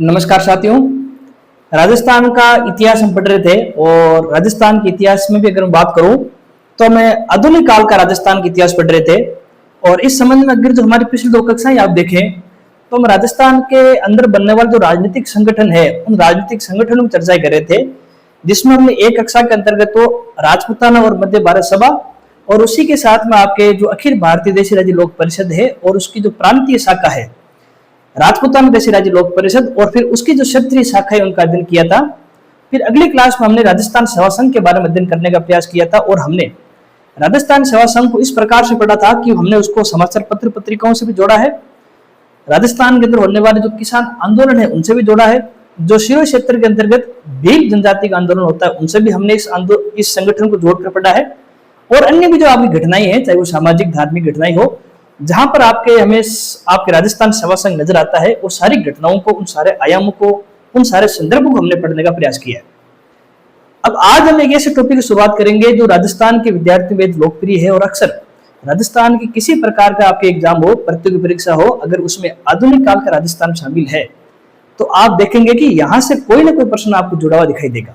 नमस्कार साथियों। राजस्थान का इतिहास हम पढ़ रहे थे और राजस्थान के इतिहास में भी अगर मैं बात करूं तो मैं आधुनिक काल का राजस्थान का इतिहास पढ़ रहे थे। और इस संबंध में अगर जो हमारी पिछली दो कक्षाएं आप देखें तो हम राजस्थान के अंदर बनने वाले जो राजनीतिक संगठन है उन राजनीतिक संगठनों की चर्चा कर रहे थे, जिसमें हमने एक कक्षा के अंतर्गत तो राजपूताना और मध्य भारत सभा और उसी के साथ में आपके जो अखिल भारतीय देशी राज्य लोक परिषद है और उसकी जो प्रांतीय शाखा है राजपूताना देशी राज्य लोक परिषद और फिर उसकी जो क्षत्रिय शाखा है उनका अध्ययन किया था। फिर अगली क्लास में हमने राजस्थान सेवा संघ के बारे में अध्ययन करने का प्रयास किया था और हमने राजस्थान सेवा संघ को इस प्रकार से पढ़ा था कि हमने उसको समाचार पत्र पत्रिकाओं से भी जोड़ा है, राजस्थान के अंदर होने वाले जो किसान आंदोलन है उनसे भी जोड़ा है, जो शिरो क्षेत्र के अंतर्गत भील जनजाति का आंदोलन होता है उनसे भी हमने इस संगठन को जोड़कर पढ़ा है। और अन्य भी जो आपकी घटनाएं हैं चाहे वो सामाजिक धार्मिक घटनाएं हो जहां पर आपके राजस्थान सेवा संघ नजर आता है, वो सारी घटनाओं को उन सारे आयामों को उन सारे संदर्भों को हमने पढ़ने का प्रयास किया है। अब आज हम एक ऐसे टॉपिक की शुरुआत करेंगे जो राजस्थान के विद्यार्थियों में लोकप्रिय है और अक्सर राजस्थान की किसी प्रकार का आपके एग्जाम हो प्रतियोगी परीक्षा हो अगर उसमें आधुनिक काल का राजस्थान शामिल है तो आप देखेंगे कि यहां से कोई ना कोई प्रश्न आपको जुड़ा हुआ दिखाई देगा।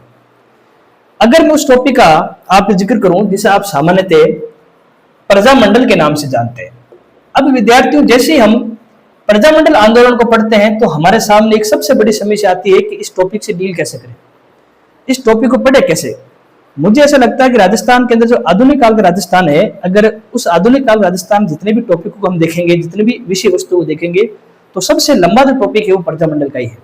अगर मैं उस टॉपिक का आप जिक्र करूं जिसे आप सामान्यतः प्रजामंडल के नाम से जानते हैं। अब विद्यार्थियों जैसे ही हम प्रजामंडल आंदोलन को पढ़ते हैं तो हमारे सामने एक सबसे बड़ी समस्या आती है कि इस टॉपिक से डील कैसे करें, इस टॉपिक को पढ़े कैसे। मुझे ऐसा लगता है कि राजस्थान के अंदर जो आधुनिक काल का राजस्थान है, अगर उस आधुनिक काल राजस्थान जितने भी टॉपिकों को हम देखेंगे, जितने भी विषय वस्तु को देखेंगे तो सबसे लंबा जो टॉपिक है वो प्रजामंडल का ही है।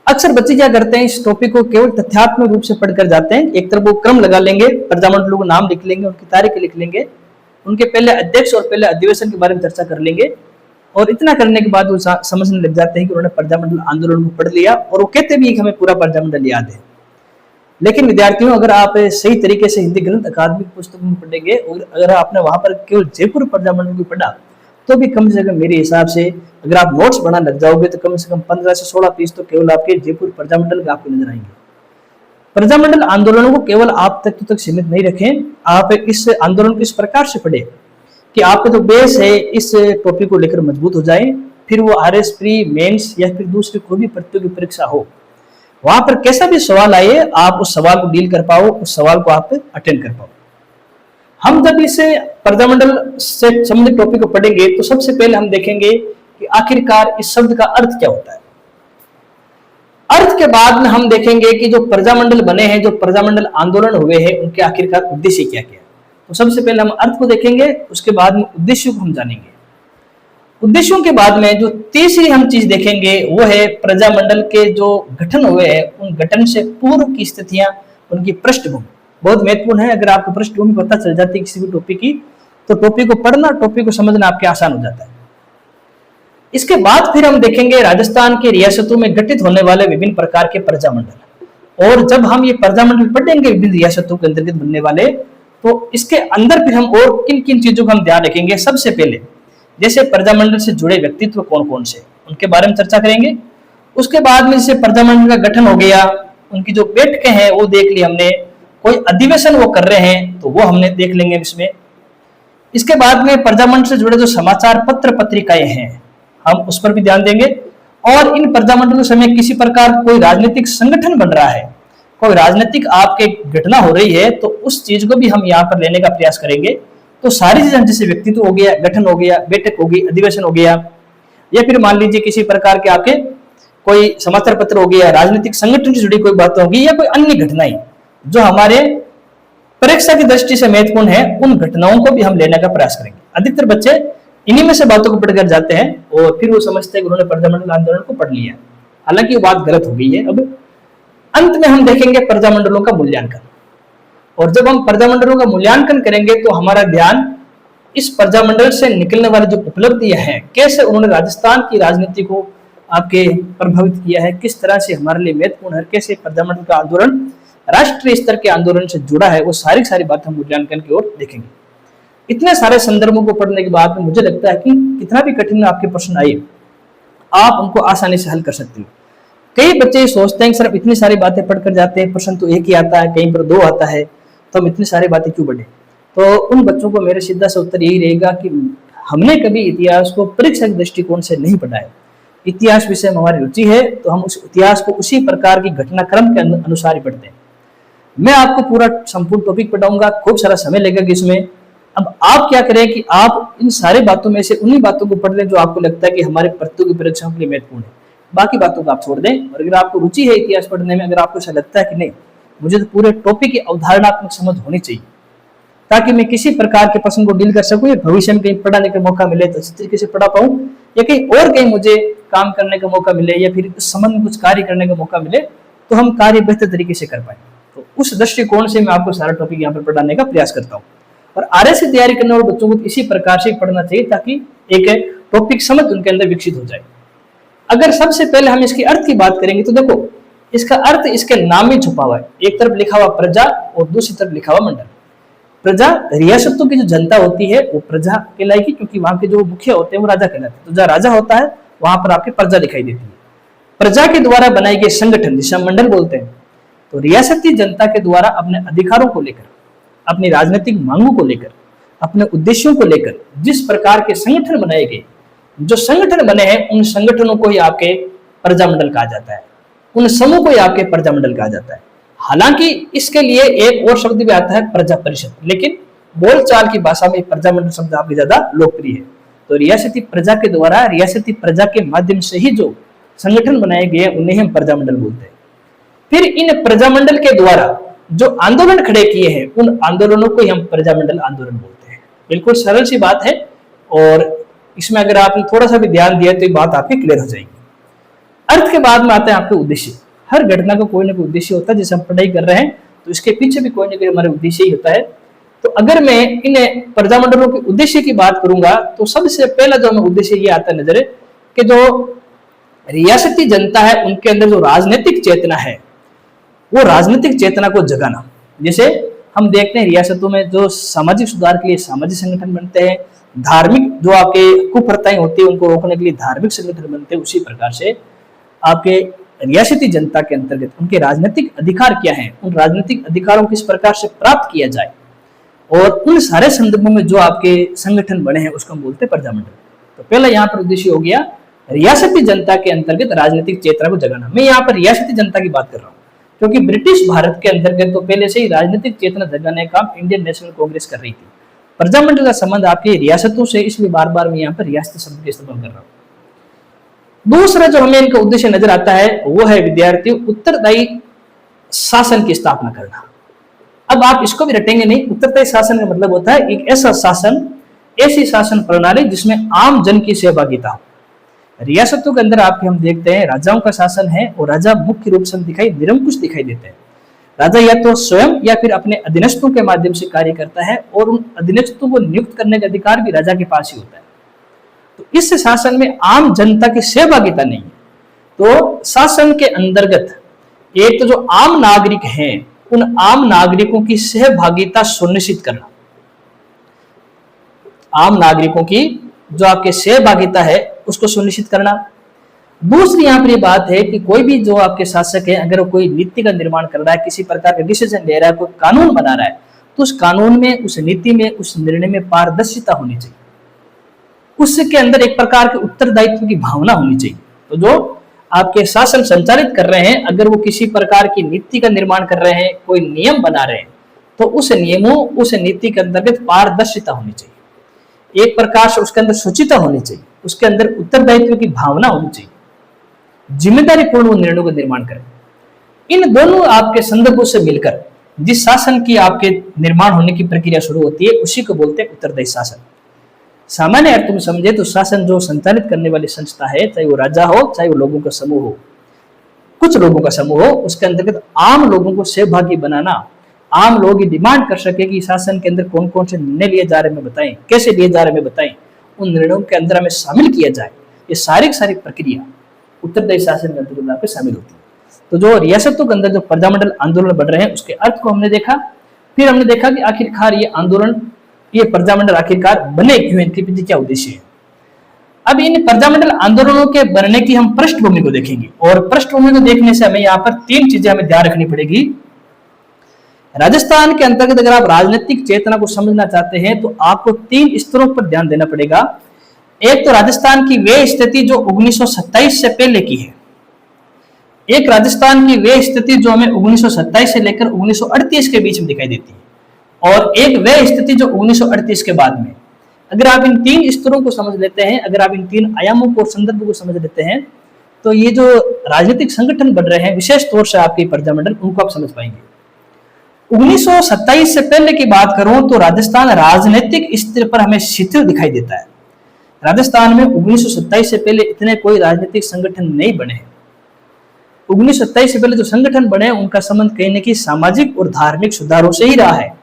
अक्सर बच्चे क्या करते हैं, इस टॉपिक को केवल तथ्यात्मक रूप से पढ़कर जाते हैं। एक तरफ वो क्रम लगा लेंगे, प्रजामंडलों को नाम लिख लेंगे, उनकी तारीख लिख लेंगे, उनके पहले अध्यक्ष और पहले अधिवेशन के बारे में चर्चा कर लेंगे और इतना करने के बाद वो समझने लग जाते हैं कि उन्होंने प्रजामंडल आंदोलन को पढ़ लिया और वो कहते भी कि हमें पूरा प्रजामंडल याद है। लेकिन विद्यार्थियों अगर आप सही तरीके से हिंदी ग्रंथ अकादमिक पुस्तकों में पढ़ेंगे और अगर आपने वहां पर केवल जयपुर प्रजामंडल को पढ़ा तो भी कम से कम मेरे हिसाब से अगर आप नोट्स बनाने लग जाओगे तो कम से कम 15 से 16 पीस तो केवल आपके जयपुर प्रजामंडल के आपको नजर आएंगे। प्रजामंडल आंदोलनों को केवल आप तक सीमित नहीं रखें, आप इस आंदोलन को इस प्रकार से पढ़े कि आपका जो बेस है इस टॉपिक को लेकर मजबूत हो जाए। फिर वो आरएस प्री मेंस या फिर दूसरी कोई भी प्रतियोगी परीक्षा हो वहां पर कैसा भी सवाल आए आप उस सवाल को डील कर पाओ, उस सवाल को आप अटेंड कर पाओ। हम जब इस प्रजामंडल से संबंधित टॉपिक को पढ़ेंगे तो सबसे पहले हम देखेंगे कि आखिरकार इस शब्द का अर्थ क्या होता है। अर्थ के बाद में हम देखेंगे कि जो प्रजामंडल बने हैं, जो प्रजामंडल आंदोलन हुए हैं, उनके आखिरकार उद्देश्य क्या क्या है। तो सबसे पहले हम अर्थ को देखेंगे, उसके बाद में उद्देश्यों को हम जानेंगे। उद्देश्यों के बाद में जो तीसरी हम चीज देखेंगे वो है प्रजामंडल के जो गठन हुए हैं उन गठन से पूर्व की स्थितियां, उनकी पृष्ठभूमि बहुत महत्वपूर्ण है। अगर आपको पृष्ठभूमि पता चल जाती है किसी भी टॉपिक की तो टॉपिक को पढ़ना, टॉपिक को समझना आपके आसान हो जाता है। इसके बाद फिर हम देखेंगे राजस्थान की रियासतों में गठित होने वाले विभिन्न प्रकार के प्रजामंडल, और जब हम ये प्रजामंडल पढ़ेंगे विभिन्न रियासतों के अंतर्गत बनने वाले तो इसके अंदर फिर हम और किन किन चीजों का हम ध्यान रखेंगे। सबसे पहले जैसे प्रजामंडल से जुड़े व्यक्तित्व कौन कौन से उनके बारे में चर्चा करेंगे। उसके बाद में जैसे प्रजामंडल का गठन हो गया, उनकी जो बैठकें हैं वो देख ली हमने, कोई अधिवेशन वो कर रहे हैं तो वो हमने देख लेंगे इसमें। इसके बाद में प्रजामंडल से जुड़े जो समाचार पत्र पत्रिकाएं हैं हम उस पर भी ध्यान देंगे। और इन प्रजामंडल के समय किसी प्रकार कोई राजनीतिक संगठन बन रहा है, कोई राजनीतिक आपके घटना हो रही है तो उस चीज को भी हम यहाँ पर लेने का प्रयास करेंगे। तो सारी चीजें जैसे व्यक्तित्व हो गया, गठन हो गया, बैठक होगी, अधिवेशन हो गया, या फिर मान लीजिए किसी प्रकार के आपके कोई समाचार पत्र हो गया, राजनीतिक संगठन से जुड़ी कोई बात होगी या कोई अन्य घटनाएं जो हमारे परीक्षा की दृष्टि से महत्वपूर्ण है, उन घटनाओं को भी हम लेने का प्रयास करेंगे। अधिकतर बच्चे इन्हीं में से बातों को पढ़कर जाते हैं और फिर वो समझते हैं कि उन्होंने प्रजामंडल आंदोलन को पढ़ लिया, हालांकि वो बात गलत हो गई है। अब अंत में हम देखेंगे प्रजामंडलों का मूल्यांकन, और जब हम प्रजामंडलों का मूल्यांकन करेंगे तो हमारा ध्यान इस प्रजामंडल से निकलने वाली जो उपलब्धियां हैं, कैसे उन्होंने राजस्थान की राजनीति को आपके प्रभावित किया है, किस तरह से हमारे लिए महत्वपूर्ण है, कैसे प्रजामंडल का आंदोलन राष्ट्रीय स्तर के आंदोलन से जुड़ा है, वो सारी बात हम मूल्यांकन की ओर देखेंगे। इतने सारे संदर्भों को पढ़ने के बाद में मुझे लगता है कि कितना भी कठिन आपके प्रश्न आए आप उनको आसानी से हल कर सकते हैं। कई बच्चे सोचते हैं कि सर इतनी सारी बातें पढ़कर जाते हैं, प्रश्न तो एक ही आता है, कहीं पर 2 आता है, तो हम इतनी सारी बातें क्यों पढ़े। तो उन बच्चों को मेरा सीधा सा उत्तर यही रहेगा कि हमने कभी इतिहास को परीक्षा के दृष्टिकोण से नहीं पढ़ा है, इतिहास विषय में हमारी रुचि है तो हम उस इतिहास को उसी प्रकार की घटनाक्रम के अनुसार ही पढ़ते हैं। मैं आपको पूरा संपूर्ण टॉपिक पढ़ाऊंगा, खूब सारा समय लगेगा इसमें। अब आप क्या करें कि आप इन सारे बातों में से उन्हीं बातों को पढ़ लें जो आपको लगता है कि हमारे प्रतियोगी परीक्षाओं के लिए महत्वपूर्ण है। बाकी बातों को आप छोड़ दें। और अगर आपको रुचि है इतिहास पढ़ने में, अगर आपको ऐसा लगता है कि नहीं मुझे तो पूरे टॉपिक की अवधारणात्मक समझ होनी चाहिए ताकि मैं किसी प्रकार के प्रश्न को डील कर सकूं या भविष्य में कहीं पढ़ाने का मौका मिले तो अच्छी तरीके से पढ़ा पाऊं, या कहीं और कहीं मुझे काम करने का मौका मिले या फिर उस संबंध में कुछ कार्य करने का मौका मिले तो हम कार्य बेहतर तरीके से कर पाए। तो उस दृष्टिकोण से मैं आपको सारा टॉपिक यहाँ पर पढ़ाने का प्रयास करता हूँ। और आरएस की तैयारी करने वाले बच्चों को इसी प्रकार से पढ़ना चाहिए ताकि एक टॉपिक समझ उनके अंदर विकसित हो जाए। अगर सबसे पहले हम इसके अर्थ की बात करेंगे तो देखो इसका अर्थ इसके नाम में छुपा हुआ है। एक तरफ लिखा हुआ प्रजा और दूसरी तरफ लिखा हुआ मंडल। प्रजा रियासतों की जो जनता होती है वो प्रजा कहलाएगी, क्योंकि वहां के जो मुखिया होते हैं वो राजा कहलाते हैं। तो जहाँ राजा होता है वहां पर आपकी प्रजा दिखाई देती है। प्रजा के द्वारा बनाए गए संगठन जिसे हम मंडल बोलते हैं। तो रियासती जनता के द्वारा अपने अधिकारों को लेकर, अपनी राजनीतिक मांगों को लेकर, अपने उद्देश्यों को लेकर जिस प्रकार के संगठन बनाए गए, जो संगठन बने हैं उन संगठनों को ही आपके प्रजामंडल कहा जाता है, उन समूह को ही आपके प्रजामंडल कहा जाता है। हालांकि इसके लिए एक और शब्द भी आता है प्रजा परिषद, लेकिन बोलचाल की भाषा में प्रजामंडल शब्द आपकी ज्यादा लोकप्रिय है। तो रियासती प्रजा के द्वारा, रियासती प्रजा के माध्यम से ही जो संगठन बनाए गए उन्हें हम प्रजामंडल बोलते हैं। फिर इन प्रजामंडल के द्वारा जो आंदोलन खड़े किए हैं उन आंदोलनों को ही हम प्रजामंडल आंदोलन बोलते हैं। बिल्कुल सरल सी बात है और इसमें अगर आपने थोड़ा सा भी ध्यान दिया तो ये बात आपकी क्लियर हो जाएगी। अर्थ के बाद में आते हैं आपके उद्देश्य। हर घटना का कोई ना कोई उद्देश्य होता है। जैसे हम पढ़ाई कर रहे हैं तो इसके पीछे भी कोई ना कोई हमारे उद्देश्य ही होता है। तो अगर मैं इन प्रजामंडलों के उद्देश्य की बात करूंगा तो सबसे पहला जो हमें उद्देश्य ये आता है नजर कि जो रियासती जनता है उनके अंदर जो राजनीतिक चेतना है वो राजनीतिक चेतना को जगाना। जैसे हम देखते हैं रियासतों में जो सामाजिक सुधार के लिए सामाजिक संगठन बनते हैं, धार्मिक जो आपके कुप्रथाएं होती है उनको रोकने के लिए धार्मिक संगठन बनते हैं, उसी प्रकार से आपके रियासती जनता के अंतर्गत उनके राजनीतिक अधिकार क्या हैं, उन राजनीतिक अधिकारों किस प्रकार से प्राप्त किया जाए, और उन सारे संदर्भों में जो आपके संगठन बने हैं उसको हम बोलते हैं प्रजामंडल। तो पहला यहाँ पर उद्देश्य हो गया रियासती जनता के अंतर्गत राजनीतिक चेतना को जगाना। मैं यहाँ पर रियासती जनता की बात कर रहा हूँ क्योंकि ब्रिटिश भारत के अंतर्गत तो पहले से ही राजनीतिक चेतना जगाने का काम इंडियन नेशनल कांग्रेस कर रही थी। प्रजामंडल का संबंध आपकी रियासतों से, इसलिए बार बार मैं यहाँ पर रियासती शब्द का इस्तेमाल कर रहा हूँ। दूसरा जो हमें इनका उद्देश्य नजर आता है वो है विद्यार्थियों उत्तरदायी शासन की स्थापना करना। अब आप इसको भी रटेंगे नहीं। उत्तरदायी शासन का मतलब होता है एक ऐसा शासन, ऐसी शासन प्रणाली जिसमें आम जन की सहभागिता हो। रियासतों के अंदर आपके हम देखते हैं राजाओं का शासन है और राजा मुख्य रूप से निरंकुश दिखाई देते हैं। राजा या तो स्वयं या फिर अपने अधीनस्थों के माध्यम से कार्य करता है और उन अधीनस्थों को नियुक्त करने का अधिकार भी राजा के पास ही होता है। तो इस शासन में आम जनता की सहभागिता नहीं है। तो शासन के अंतर्गत एक तो जो आम नागरिक हैं उन आम नागरिकों की सहभागिता सुनिश्चित करना, आम नागरिकों की जो आपके सहभागिता है उसको सुनिश्चित करना। दूसरी यहाँ पर ये बात है कि कोई भी जो आपके शासक है अगर वो कोई नीति का निर्माण कर रहा है, किसी प्रकार का डिसीजन ले रहा है, कोई कानून बना रहा है, तो उस कानून में, उस नीति में, उस निर्णय में पारदर्शिता होनी चाहिए। उसके अंदर एक प्रकार के उत्तरदायित्व की भावना होनी चाहिए। तो जो आपके शासन संचालित कर रहे हैं अगर वो किसी प्रकार की नीति का निर्माण कर रहे हैं, कोई नियम बना रहे हैं, तो उस नियमों, उस नीति के अंतर्गत पारदर्शिता होनी चाहिए, एक प्रकार से उसके अंदर शुचिता होनी चाहिए, उसके अंदर उत्तरदायित्व की भावना होनी चाहिए, जिम्मेदारी पूर्ण निर्णयों का निर्माण करें। इन दोनों आपके संदर्भों से मिलकर जिस शासन की आपके निर्माण होने की प्रक्रिया शुरू होती है उसी को बोलते हैं उत्तरदायी शासन। सामान्य अर्थ में समझे तो शासन जो संचालित करने वाली संस्था है, चाहे वो राजा हो चाहे वो लोगों का समूह हो, कुछ लोगों का समूह हो, उसके अंतर्गत आम लोगों को सहभागी बनाना, आम लोग ये डिमांड कर सके कि शासन के अंदर कौन कौन से निर्णय लिए जा रहे हैं बताएं, कैसे लिए जा रहे हैं बताएं, उन निर्णयों के अंदर हमें शामिल किया जाए। ये सारी प्रक्रिया उत्तरदायी शासन के अंतर्गत शामिल होती है। तो जो रियासतों के अंदर जो प्रजामंडल आंदोलन बढ़ रहे हैं उसके अर्थ को हमने देखा। फिर हमने देखा कि आखिरकार ये आंदोलन, ये प्रजामंडल आखिरकार बने क्यों, इनके पीछे क्या उद्देश्य है। अब इन प्रजामंडल आंदोलनों के बनने की हम पृष्ठभूमि को देखेंगे और पृष्ठभूमि को देखने से हमें यहाँ पर 3 चीजें हमें ध्यान रखनी पड़ेगी। राजस्थान के अंतर्गत अगर आप राजनीतिक चेतना को समझना चाहते हैं तो आपको 3 स्तरों पर ध्यान देना पड़ेगा। एक तो राजस्थान की वे स्थिति जो 1927 से पहले की है, एक राजस्थान की वे स्थिति जो हमें 1927 से लेकर 1938 के बीच में दिखाई देती है, और एक वे स्थिति जो 1938 के बाद में। अगर आप इन तीन स्तरों को समझ लेते हैं, अगर आप इन तीन आयामों को, संदर्भ को समझ लेते हैं, तो ये जो राजनीतिक संगठन बन रहे हैं विशेष तौर से आपके प्रजामंडल, उनको आप समझ पाएंगे। 1927 से पहले की बात करूं तो राजस्थान राजनीतिक स्तर पर हमें शिथिल दिखाई देता है। राजस्थान में 1927 से पहले इतने कोई राजनीतिक संगठन नहीं बने हैं। 1927 से पहले जो संगठन बने उनका संबंध कहीं न कहीं सामाजिक और धार्मिक सुधारों से ही रहा है,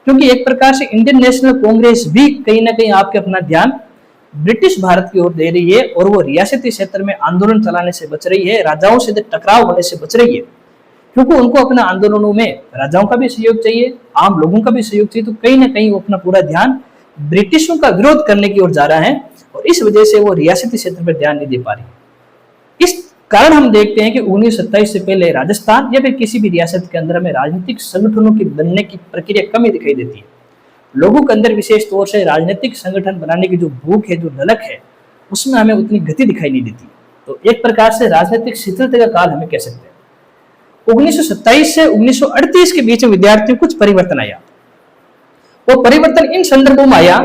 क्योंकि एक प्रकार से इंडियन नेशनल कांग्रेस भी कहीं ना कहीं आपके अपना ध्यान ब्रिटिश भारत की ओर दे रही है, और वो रियासती क्षेत्र में आंदोलन चलाने से बच रही है, राजाओं से टकराव होने से बच रही है, क्योंकि उनको अपने आंदोलनों में राजाओं का भी सहयोग चाहिए, आम लोगों का भी सहयोग चाहिए। तो कहीं ना कहीं वो अपना पूरा ध्यान ब्रिटिशों का विरोध करने की ओर जा रहा है, और इस वजह से वो रियासती क्षेत्र पर ध्यान नहीं दे पा रही। इस कारण हम देखते हैं कि 1927 से पहले राजस्थान या फिर किसी भी रियासत के अंदर हमें राजनीतिक संगठनों की बनने की प्रक्रिया कम ही दिखाई देती है। लोगों के अंदर विशेष तौर से राजनीतिक संगठन बनाने की जो भूख है, जो ललक है, उसमें हमें उतनी गति दिखाई नहीं देती। तो एक प्रकार से राजनीतिक शिथिलता का काल हमें कह सकते हैं। 1927 से 1938 के बीच में विद्यार्थियों कुछ परिवर्तन आया। वो परिवर्तन इन संदर्भों में आया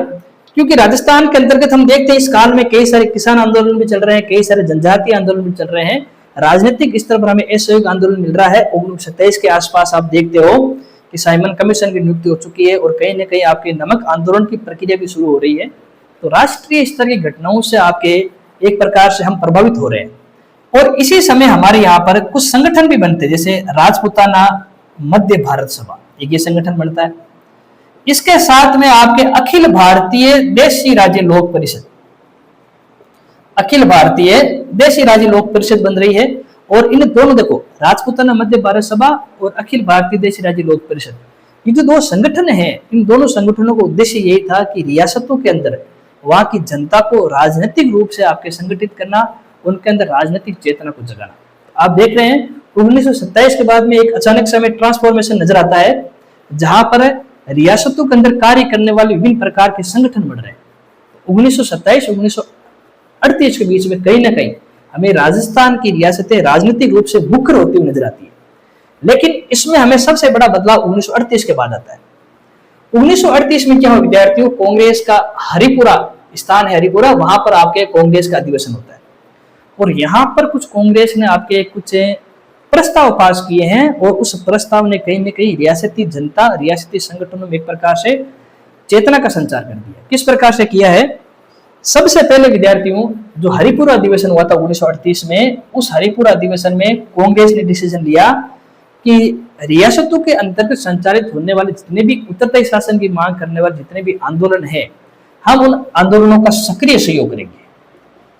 क्योंकि राजस्थान के अंतर्गत हम देखते हैं इस काल में कई सारे किसान आंदोलन भी चल रहे हैं, कई सारे जनजातीय आंदोलन भी चल रहे हैं। राजनीतिक स्तर पर हमें असहयोग आंदोलन मिल रहा है। 1927 के आसपास आप देखते हो कि साइमन कमीशन की नियुक्ति हो चुकी है, और कहीं न कहीं आपके नमक आंदोलन की प्रक्रिया भी शुरू हो रही है। तो राष्ट्रीय स्तर की घटनाओं से आपके एक प्रकार से हम प्रभावित हो रहे हैं, और इसी समय हमारे यहाँ पर कुछ संगठन भी बनते हैं, जैसे राजपूताना मध्य भारत सभा, एक ये संगठन बनता है। इसके साथ में आपके अखिल भारतीय देशी राज्य लोक परिषद, अखिल भारतीय देशी राज्य लोक परिषद बन रही है। और इन दोनों, देखो, राजपूताना मध्य भारत सभा और अखिल भारतीय देशी राज्य लोक परिषद, ये जो दो संगठन हैं, इन दोनोों संगठनों का उद्देश्य यही था कि रियासतों के अंदर वहां की जनता को राजनीतिक रूप से आपके संगठित करना, उनके अंदर राजनीतिक चेतना को जगाना। आप देख रहे हैं 1927 के बाद में एक अचानक से हमें ट्रांसफॉर्मेशन नजर आता है, जहां पर रियासतों के अंदर कार्य करने वाले विभिन्न प्रकार के संगठन बढ़ रहे हैं। 1927 1938 के बीच में कहीं ना कहीं हमें राजस्थान की रियासतें राजनीतिक रूप से मुखर होती हुई नजर आती है। लेकिन इसमें हमें सबसे बड़ा बदलाव 1938 के बाद आता है। 1938 में क्या हुआ विद्यार्थियों, कांग्रेस का हरिपुरा स्थान है, हरिपुरा, वहां पर आपके कांग्रेस का अधिवेशन होता है, और यहाँ पर कुछ कांग्रेस ने आपके कुछ प्रस्ताव पास किए हैं, और उस प्रस्ताव ने कहीं न कहीं रियासती जनता, रियासती संगठनों में एक प्रकार से चेतना का संचार कर दिया। किस प्रकार से किया है? सबसे पहले विद्यार्थियों, जो हरिपुरा अधिवेशन हुआ था 1938 में, उस हरिपुरा अधिवेशन में कांग्रेस ने डिसीजन लिया कि रियासतों के अंतर्गत संचालित होने वाले जितने भी उत्तरदायी शासन की मांग करने वाले जितने भी आंदोलन है, हम उन आंदोलनों का सक्रिय सहयोग करेंगे,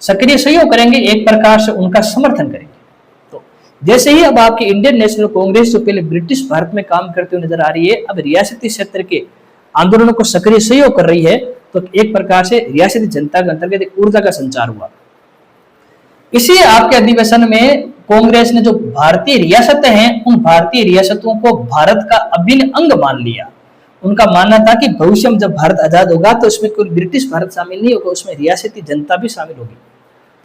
सक्रिय सहयोग करेंगे, एक प्रकार से उनका समर्थन करेंगे। तो जैसे ही अब आपकी इंडियन नेशनल कांग्रेस जो पहले ब्रिटिश भारत में काम करते हुए नजर आ रही है, अब रियासती क्षेत्र के आंदोलनों को सक्रिय सहयोग कर रही है, तो एक प्रकार से रियासती जनता के अंतर्गत एक ऊर्जा का संचार हुआ। इसी आपके अधिवेशन में कांग्रेस ने जो भारतीय रियासतें हैं, उन भारतीय रियासतों को भारत का अभिन्न अंग मान लिया। उनका मानना था कि भविष्य में जब भारत आजाद होगा तो इसमें कोई ब्रिटिश भारत शामिल नहीं होगा, उसमें रियासती जनता भी शामिल होगी।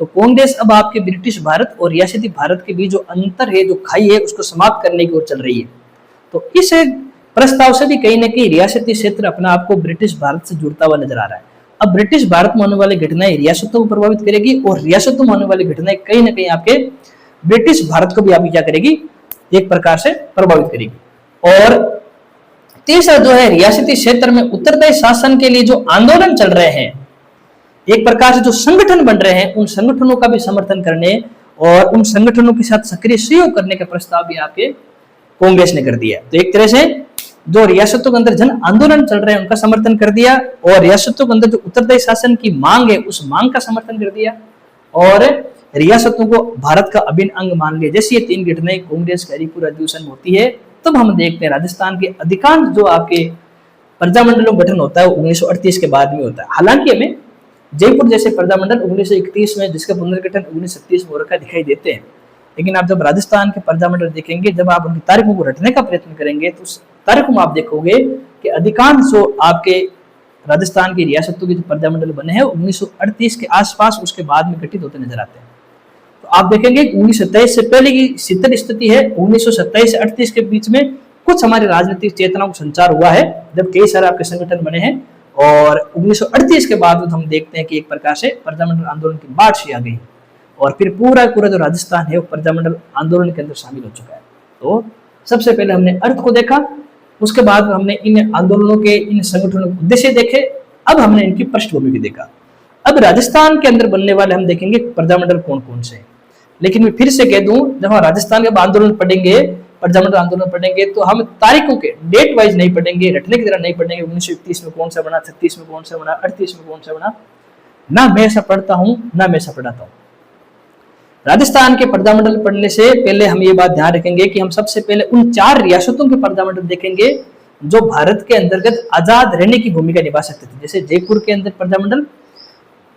तो कांग्रेस अब आपके ब्रिटिश भारत और रियासती भारत के बीच जो अंतर है, जो खाई है, उसको समाप्त करने की ओर चल रही है। तो इस प्रस्ताव से भी कहीं न कहीं रियासती क्षेत्र अपने आप को ब्रिटिश भारत से जुड़ता हुआ नजर आ रहा है। अब ब्रिटिश भारत में होने वाली घटनाएं रियासतों को प्रभावित करेगी, और रियासतों में होने वाली घटनाएं कहीं न कहीं आपके ब्रिटिश भारत को भी आपकी क्या करेगी, एक प्रकार से प्रभावित करेगी। और तीसरा जो है, रियासती क्षेत्र में उत्तरदायी शासन के लिए जो आंदोलन चल रहे हैं, एक प्रकार से जो संगठन बन रहे हैं, उन संगठनों का भी समर्थन करने और उन संगठनों के साथ सक्रिय सहयोग करने का प्रस्ताव भी आपके कांग्रेस ने कर दिया। तो एक तरह से जो रियासतों के अंदर जन आंदोलन चल रहे हैं उनका समर्थन कर दिया, और रियासतों के अंदर जो उत्तरदायी शासन की मांग है उस मांग का समर्थन कर दिया, और रियासतों को भारत का अभिन्न अंग मान लिया। जैसे ये तीन घटनाएं कांग्रेस के हरिपुरा अधिवेशन होती है, तब हम देखते हैं राजस्थान के अधिकांश जो आपके प्रजामंडलों गठन होता है 1938 के बाद में होता है। हालांकि हमें जयपुर जैसे प्रजामंडल 1931 में, जिसका पुनर्गठन 1937 में हो रखा दिखाई देते हैं, लेकिन आप जब राजस्थान के प्रजामंडल देखेंगे, जब आप उनकी तारीखों को रटने का प्रयत्न करेंगे, तो उस तारीखों में आप देखोगे कि अधिकांश जो आपके राजस्थान की रियासतों के जो प्रजामंडल बने हैं 1938 के आसपास उसके बाद में गठित होते नजर आते हैं। तो आप देखेंगे 1927 से पहले की शीतल स्थिति है, 1927 से 38 के बीच में कुछ हमारी राजनीतिक चेतनाओं का संचार हुआ है, जब कई सारे आपके संगठन बने हैं। और 1938 के बाद हम देखते हैं कि एक प्रकार से प्रजामंडल आंदोलन की बाढ़ सी आ गई और फिर पूरा पूरा जो राजस्थान है वो प्रजामंडल आंदोलन के अंदर शामिल हो चुका है। तो सबसे पहले हमने अर्थ को देखा, उसके बाद हमने इन आंदोलनों के, इन संगठनों के उद्देश्य देखे, अब हमने इनकी पृष्ठभूमि भी देखा। अब राजस्थान के अंदर बनने वाले हम देखेंगे प्रजामंडल कौन कौन से। लेकिन मैं फिर से कह दूं, जब हम राजस्थान के आंदोलन पढ़ेंगे, प्रजामंडल आंदोलन पढ़ेंगे, तो हम तारीखों के डेट वाइज नहीं पढ़ेंगे, रटने की तरह नहीं पढ़ेंगे। 1931 में कौन सा बना, 36 में कौन सा बना, 38 में कौन सा बना, ना मैं ऐसा पढ़ता हूं ना मैं ऐसा पढ़ाता हूं। राजस्थान के प्रजामंडल पढ़ने से पहले हम ये बात ध्यान रखेंगे कि हम सबसे पहले उन 4 रियासतों के प्रजामंडल देखेंगे जो भारत के अंतर्गत आजाद रहने की भूमिका निभा सकते थे। जैसे जयपुर के अंदर प्रजामंडल,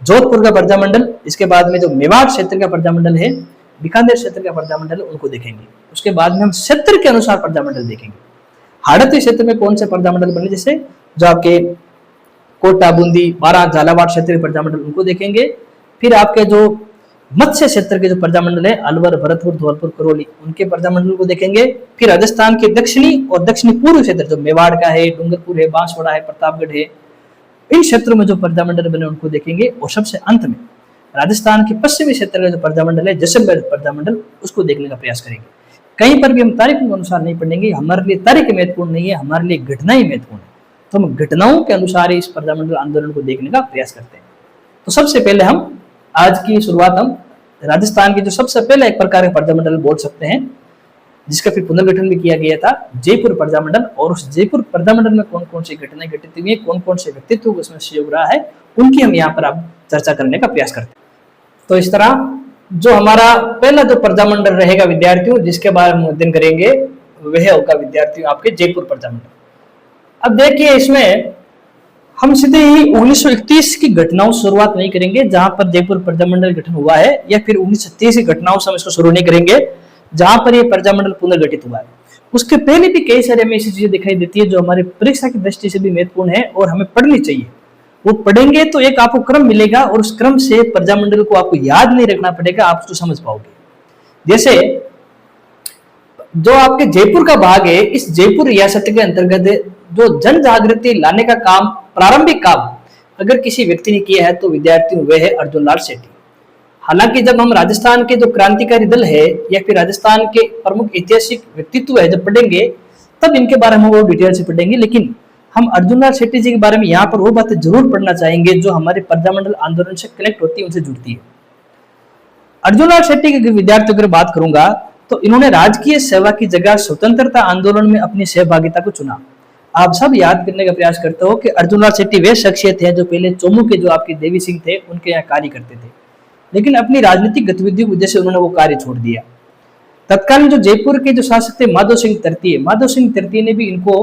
जोधपुर का प्रजामंडल, इसके बाद में जो मेवाड़ क्षेत्र का प्रजामंडल है, बीकानेर क्षेत्र का प्रजामंडल, उनको देखेंगे। उसके बाद में हम क्षेत्र के अनुसार प्रजामंडल देखेंगे। हाड़ौती क्षेत्र में कौन से प्रजामंडल बने, जैसे जो आपके कोटा, बूंदी, बारां, झालावाड़ क्षेत्र के प्रजामंडल, उनको देखेंगे। फिर आपके जो मत्स्य क्षेत्र के जो प्रजामंडल है, अलवर, भरतपुर, धौलपुर, करौली, उनके प्रजामंडल को देखेंगे। फिर राजस्थान के दक्षिणी और दक्षिणी पूर्व क्षेत्र जो मेवाड़ का है, डूंगरपुर है, बांसवाड़ा है, प्रतापगढ़ है, इन क्षेत्रों में जो प्रजामंडल बने उनको देखेंगे। और सबसे अंत में राजस्थान के पश्चिमी क्षेत्र का जो प्रजामंडल है, जैसलमेर प्रजामंडल, उसको देखने का प्रयास करेंगे। कहीं पर भी हम तारीखों के अनुसार नहीं पढ़ेंगे, हमारे लिए तारीख महत्वपूर्ण नहीं है, हमारे लिए घटनाएं महत्वपूर्ण है। तो हम घटनाओं के अनुसार इस प्रजामंडल आंदोलन को देखने का प्रयास करते हैं। तो सबसे पहले हम आज की शुरुआत हम राजस्थान की जो सबसे पहले एक प्रकार का प्रजामंडल बोल सकते हैं, जिसका फिर पुनर्गठन भी किया गया था, जयपुर प्रजामंडल। और उस जयपुर प्रजामंडल में कौन कौन सी घटनाएं घटित हुई है, कौन कौन से व्यक्तित्व उसमें सहयोग रहा है, उनकी हम यहाँ पर अब चर्चा करने का प्रयास करते हैं। तो इस तरह जो हमारा पहला जो प्रजामंडल रहेगा विद्यार्थियों, जिसके बारे में अध्ययन करेंगे, वह होगा विद्यार्थियों आपके जयपुर प्रजामंडल। अब देखिए, इसमें हम सीधे ही 1931 की घटनाओं से शुरुआत नहीं करेंगे जहां पर जयपुर प्रजामंडल गठन हुआ है, या फिर 1936 की घटनाओं से हम इसको शुरू नहीं करेंगे जहां पर ये प्रजामंडल पुनर्गठित हुआ है। उसके पहले भी कई सारे हमें ऐसी चीजें दिखाई देती है जो हमारी परीक्षा की दृष्टि से भी महत्वपूर्ण है और हमें पढ़नी चाहिए। वो पढ़ेंगे तो एक आपको क्रम मिलेगा और उस क्रम से प्रजामंडल को आपको याद नहीं रखना पड़ेगा, आप उसको समझ पाओगे। जैसे जो आपके जयपुर का भाग है, इस जयपुर रियासत के अंतर्गत जो जन जागृति लाने का काम, प्रारंभिक काम अगर किसी व्यक्ति ने किया है तो विद्यार्थियों वह है अर्जुन लाल सेठी। हालांकि जब हम राजस्थान के जो क्रांतिकारी दल है या फिर राजस्थान के प्रमुख ऐतिहासिक व्यक्तित्व है जब पढ़ेंगे, तब इनके बारे में वो डिटेल से पढ़ेंगे। लेकिन हम अर्जुन लाल सेठी जी के बारे में यहाँ पर वो बातें जरूर पढ़ना चाहेंगे जो हमारे प्रजामंडल आंदोलन से कनेक्ट होती है, उनसे जुड़ती है। अर्जुन लाल सेठी के विद्यार्थियों की बात करूंगा तो इन्होंने राजकीय सेवा की जगह स्वतंत्रता आंदोलन में अपनी सहभागिता को चुना। आप सब याद करने का प्रयास करते हो कि अर्जुन लाल सेठी वे शख्सियत है जो पहले चोमू के जो आपके देवी सिंह थे उनके यहाँ कार्य करते थे, लेकिन अपनी राजनीतिक गतिविधियों की वजह से उन्होंने वो कार्य छोड़ दिया। तत्कालीन जो जयपुर के जो शासक थे माधव सिंह तृतीय ने भी इनको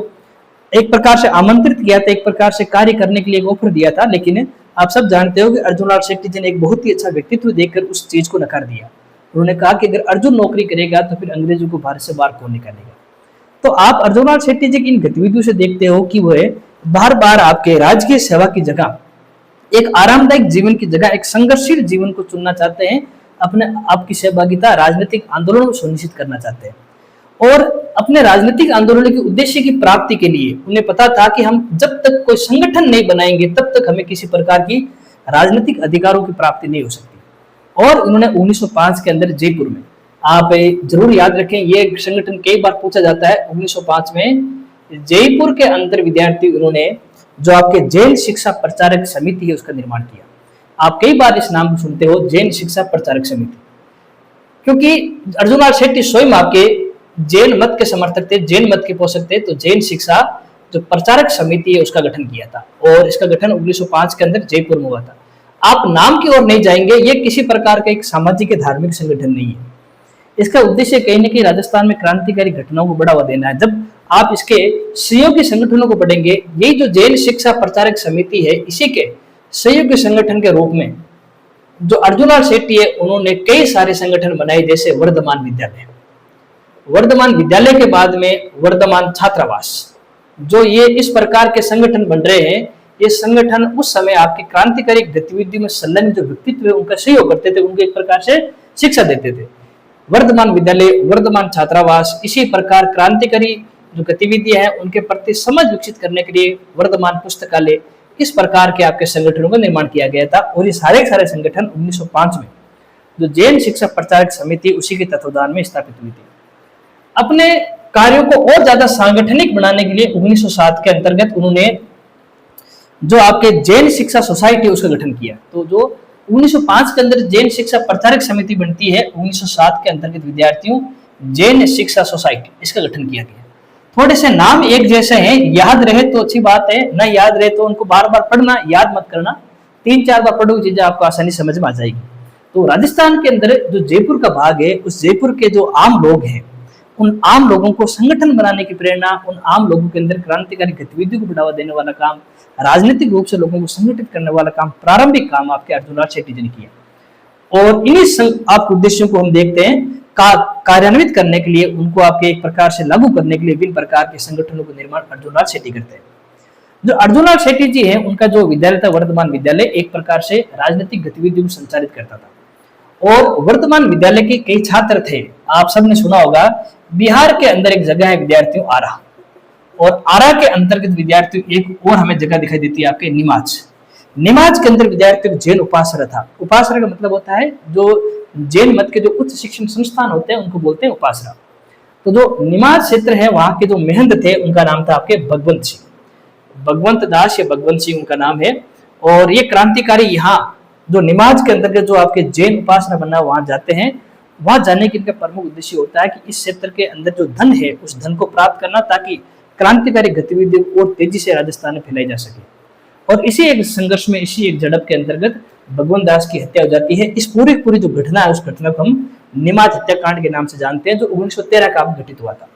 एक प्रकार से आमंत्रित किया था, एक प्रकार से कार्य करने के लिए एक ऑफर दिया था। लेकिन आप सब जानते हो कि अर्जुन लाल सेठी जी ने एक बहुत ही अच्छा व्यक्तित्व देखकर उस चीज को नकार दिया। उन्होंने कहा कि अगर अर्जुन नौकरी करेगा तो फिर अंग्रेजों को भारत से बाहर कौन निकालेगा। तो आप अर्जुन लाल सेठी जी की इन गतिविधियों से देखते हो कि वह बार बार आपके राजकीय सेवा की जगह, एक आरामदायक जीवन की जगह एक संघर्षशील जीवन को चुनना चाहते हैं, अपने आपकी सहभागिता राजनीतिक आंदोलनों को सुनिश्चित करना चाहते हैं। और अपने राजनीतिक आंदोलन के उद्देश्य की प्राप्ति के लिए उन्हें पता था कि हम जब तक कोई संगठन नहीं बनाएंगे तब तक हमें किसी प्रकार की राजनीतिक अधिकारों की प्राप्ति नहीं हो सकती। और उन्होंने 1905 के अंदर जयपुर में, आप जरूर याद रखें, ये संगठन कई बार पूछा जाता है, 1905 में जयपुर के अंदर विद्यार्थी उन्होंने जो आपके जैन शिक्षा प्रचारक समिति है उसका निर्माण किया। आप कई बार इस नाम को सुनते हो, जैन शिक्षा प्रचारक समिति, क्योंकि अर्जुन लाल सेठी स्वयं आपके जैन मत के समर्थक थे, जैन मत के पोषक थे। तो जैन शिक्षा जो प्रचारक समिति है उसका गठन किया था और इसका गठन 1905 के अंदर जयपुर में हुआ था। आप नाम की ओर नहीं जाएंगे, ये किसी प्रकार का एक सामाजिक धार्मिक संगठन नहीं है। इसका उद्देश्य कहीं न कहीं राजस्थान में क्रांतिकारी घटनाओं को बढ़ावा देना है। जब आप इसके सहयोगी संगठनों को पढ़ेंगे, यही जो जैन शिक्षा प्रचारक समिति है, इसी के सहयोगी संगठन के रूप में जो अर्जुन लाल सेठी है उन्होंने कई सारे संगठन बनाए, जैसे वर्धमान विद्यालय, वर्धमान विद्यालय के बाद में वर्धमान छात्रावास, जो ये इस प्रकार के संगठन बन रहे हैं, ये संगठन उस समय आपकी क्रांतिकारी गतिविधियों में संलग्न जो व्यक्तित्व है उनका सहयोग करते थे, उनको एक प्रकार से शिक्षा देते थे। वर्धमान विद्यालय, वर्धमान छात्रावास, इसी प्रकार क्रांतिकारी जो गतिविधियां हैं उनके प्रति समझ विकसित करने के लिए वर्धमान पुस्तकालय, इस प्रकार के आपके संगठनों का निर्माण किया गया था। और ये सारे संगठन 1905 में जो जैन शिक्षा प्रचारक समिति उसी के तत्वाधान में स्थापित हुई थी। अपने कार्यों को और ज्यादा सांगठनिक बनाने के लिए 1907 के अंतर्गत उन्होंने जो आपके जैन शिक्षा सोसाइटी उसका गठन किया। तो जो 1905 के अंदर जैन शिक्षा प्रचारक समिति बनती है, 1907 के अंतर्गत विद्यार्थियों जैन शिक्षा सोसाइटी, इसका गठन किया गया। थोड़े से नाम एक जैसे हैं, याद रहे तो अच्छी बात है, न याद रहे तो उनको बार बार पढ़ना, याद मत करना। 3-4 बार पढ़ोगे चीजें आपको आसानी समझ में आ जाएगी। तो राजस्थान के अंदर जो जयपुर का भाग है, उस जयपुर के जो आम लोग हैं, उन आम लोगों को संगठन बनाने की प्रेरणा, उन आम लोगों के अंदर क्रांतिकारी गतिविधियों को बढ़ावा देने वाला काम, राजनीतिक रूप से लोगों को संगठित करने वाला काम, प्रारंभिक काम आपके अर्जुनलाल शेट्टी जी ने किया। और इन्हीं आपके उद्देश्यों को हम देखते हैं कार्यान्वित करने के लिए, उनको आपके एक प्रकार से लागू करने के लिए विभिन्न प्रकार के संगठनों का निर्माण अर्जुनलाल शेट्टी करते हैं। जो अर्जुनलाल शेट्टी जी है, उनका जो विद्यालय था वर्धमान विद्यालय, एक प्रकार से राजनीतिक गतिविधियों को संचालित करता था। और वर्धमान विद्यालय के कई छात्र थे, आप सबने सुना होगा। बिहार के अंदर एक जगह है विद्यार्थियों आरा, और आरा के अंतर्गत विद्यार्थियों एक और हमें जगह दिखाई देती है आपके निमाज। निमाज के अंदर विद्यार्थियों जैन उपासना था। उपासना का मतलब होता है जो जैन मत के जो उच्च शिक्षण संस्थान होते हैं उनको बोलते हैं उपासना। तो जो निमाज क्षेत्र है, वहां के जो महंत थे उनका नाम था आपके भगवंत सिंह, भगवंत दास या भगवंत सिंह उनका नाम है। और ये क्रांतिकारी यहाँ जो निमाज के अंतर्गत जो आपके जैन उपासना बना वहां जाते हैं। वहां जाने के इनका प्रमुख उद्देश्य होता है कि इस क्षेत्र के अंदर जो धन है उस धन को प्राप्त करना, ताकि क्रांतिकारी गतिविधियों और तेजी से राजस्थान में फैलाई जा सके। और इसी एक संघर्ष में, इसी एक झड़प के अंतर्गत भगवंत दास की हत्या हो जाती है। इस पूरी जो घटना है, उस घटना को हम निमाज हत्याकांड के नाम से जानते हैं, जो 1913 का घटित हुआ था।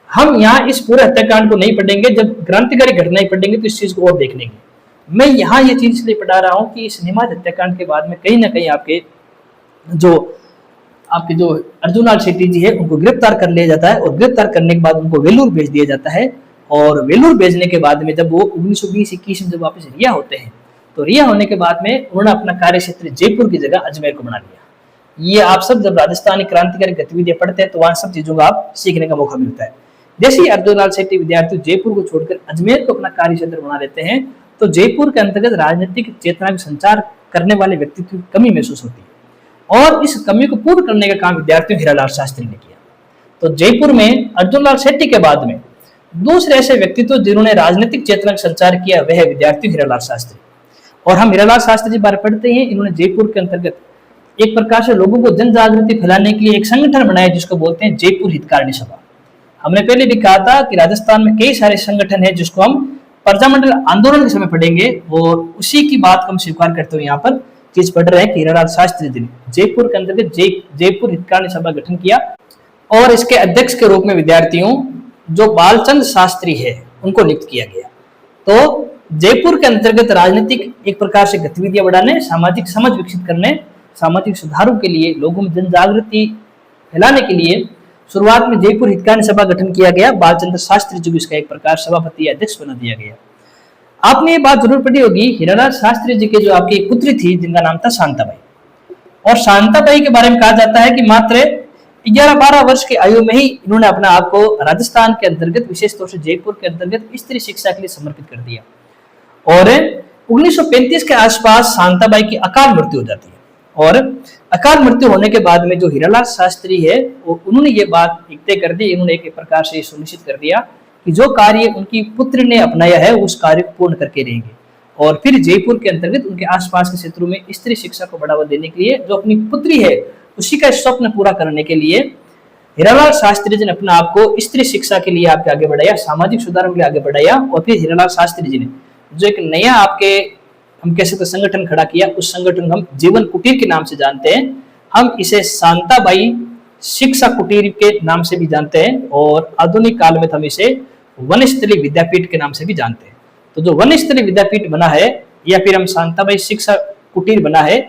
हम यहाँ इस पूरे हत्याकांड को नहीं पढ़ेंगे, जब क्रांतिकारी घटनाएं पढ़ेंगे तो इस चीज को और देख लेंगे। मैं यहाँ ये चीज इसलिए पढ़ा रहा हूँ कि इस निमाज हत्याकांड के बाद में कहीं ना कहीं आपके जो अर्जुनलाल शेट्टी जी है उनको गिरफ्तार कर लिया जाता है। और गिरफ्तार करने के बाद उनको वेलूर भेज दिया जाता है। और वेलूर भेजने के बाद में जब वो 1920-21 में जब वापस रिहा होते हैं, तो रिहा होने के बाद में उन्होंने अपना कार्य क्षेत्र जयपुर की जगह अजमेर को बना लिया। ये आप सब जब राजस्थानी क्रांतिकारी गतिविधियां पढ़ते हैं तो वहां सब चीजों का आप सीखने का मौका मिलता है। जैसे ही अर्जुनलाल शेट्टी विद्यार्थी जयपुर को छोड़कर अजमेर को अपना कार्य क्षेत्र बना लेते हैं, तो जयपुर के अंतर्गत राजनीतिक चेतना का संचार करने वाले व्यक्तित्व की कमी महसूस होती है। और इस कमी को पूर्ण करने का काम विद्यार्थियों हीरालाल शास्त्री ने किया। तो जयपुर में अर्जुनलाल शेट्टी के बाद में दूसरे ऐसे व्यक्तित्व जिन्होंने राजनीतिक चेतना का संचार किया वह है विद्यार्थी हीरालाल शास्त्री। और हम हीरालाल शास्त्री जी बारे पढ़ते हैं, इन्होंने जयपुर के अंतर्गत एक प्रकार से लोगों को जन जागृति फैलाने के लिए एक संगठन बनाया जिसको बोलते हैं जयपुर हितकारिणी सभा। हमने पहले भी कहा था कि राजस्थान में कई सारे संगठन है जिसको हम प्रजामंडल आंदोलन के समय पढ़ेंगे, और उसी की बात को हम स्वीकार करते हुए यहाँ पर चीज पढ़ रहे हैं कि हीरालाल शास्त्री जी ने जयपुर के अंतर्गत जयपुर हितकारिणी सभा गठन किया। और इसके अध्यक्ष के रूप में विद्यार्थियों जो बालचंद शास्त्री है उनको नियुक्त किया गया। तो जयपुर के अंतर्गत राजनीतिक एक प्रकार से गतिविधियां बढ़ाने, सामाजिक समझ विकसित करने, सामाजिक सुधारों के लिए, लोगों में जन जागृति फैलाने के लिए शुरुआत में जयपुर हितकारिणी सभा गठन किया गया। बालचंद्र शास्त्री जी को इसका एक प्रकार सभापति अध्यक्ष बना दिया गया। आपने ये बात जरूर पढ़ी होगी, हीरालाल शास्त्री जी के जो आपकी एक पुत्री थी जिनका नाम था शांताबाई। और शांताबाई के बारे में कहा जाता है कि मात्र 11-12 वर्ष की आयु में ही इन्होंने अपना आप को राजस्थान के अंतर्गत, विशेष तौर से जयपुर के अंतर्गत स्त्री शिक्षा के लिए समर्पित कर दिया। और 1935 के आसपास शांताबाई की अकाल मृत्यु हो जाती है। और अकाल मृत्यु होने के बाद में जो हीरालाल शास्त्री है उन्होंने ये बात तय कर दी, इन्होंने एक प्रकार से सुनिश्चित कर दिया कि जो कार्य उनकी पुत्री ने अपनाया है उस कार्य को पूर्ण करके रहेंगे। और फिर जयपुर के अंतर्गत उनके आसपास के क्षेत्रों में स्त्री शिक्षा को बढ़ावा देने के लिए जो अपनी पुत्री है उसी का स्वप्न पूरा करने के लिए हीरालाल शास्त्री जी ने अपना आपको स्त्री शिक्षा के लिए आपके आगे बढ़ाया, सामाजिक सुधारों के लिए आगे बढ़ाया। और फिर हीरालाल शास्त्री जी ने जो एक नया आपके हम कह सकते संगठन खड़ा किया, उस संगठन को हम जीवन कुटीर के नाम से जानते हैं। हम इसे शांताबाई शिक्षा कुटीर के नाम से भी जानते हैं, और आधुनिक काल में हम इसे वनस्थली विद्यापीठ के नाम से भी जानते हैं। तो जो वनस्थली विद्यापीठ बना है या फिर हम शांताबाई शिक्षा कुटीर बना है,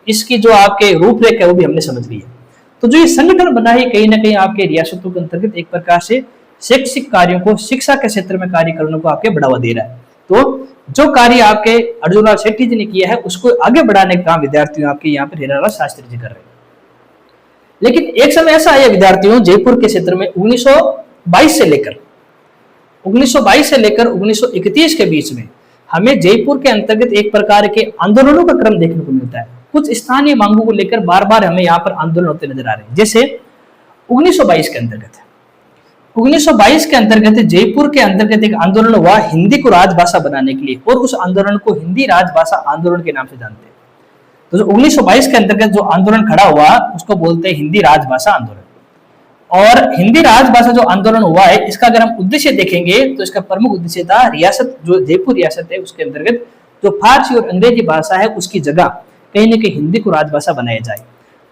इसकी जो आपके रूपरेखा है वो भी हमने समझ ली है। तो जो ये संगठन बना है कहीं ना कहीं आपके रियासतों के अंतर्गत एक प्रकार से शैक्षिक कार्यों को, शिक्षा के क्षेत्र में कार्य करने को आपके बढ़ावा दे रहा है। तो जो कार्य आपके अर्जुनलाल शेट्टी जी ने किया है उसको आगे बढ़ाने का काम विद्यार्थियों आपके यहाँ पर हीरालाल शास्त्री जी कर रहे हैं। लेकिन एक समय ऐसा आया विद्यार्थियों, जयपुर के क्षेत्र में 1922 से लेकर 1931 के बीच में हमें जयपुर के अंतर्गत एक प्रकार के आंदोलनों का क्रम देखने को मिलता है। कुछ स्थानीय मांगों को लेकर बार बार हमें यहाँ पर आंदोलन होते नजर आ रहे हैं। जैसे 1922 के अंतर्गत जयपुर के अंतर्गत एक आंदोलन हुआ हिंदी को राजभाषा बनाने के लिए, और उस आंदोलन को हिंदी राजभाषा आंदोलन के नाम से जानते हैं। तो जो 1922 के अंतर्गत जो आंदोलन खड़ा हुआ उसको बोलते हैं हिंदी राजभाषा आंदोलन। और हिंदी राजभाषा जो आंदोलन हुआ है इसका अगर हम उद्देश्य देखेंगे तो इसका प्रमुख उद्देश्य था रियासत, जो जयपुर रियासत है उसके अंतर्गत जो फारसी और अंग्रेजी भाषा है उसकी जगह कहीं न कहीं हिंदी को राजभाषा बनाया जाए।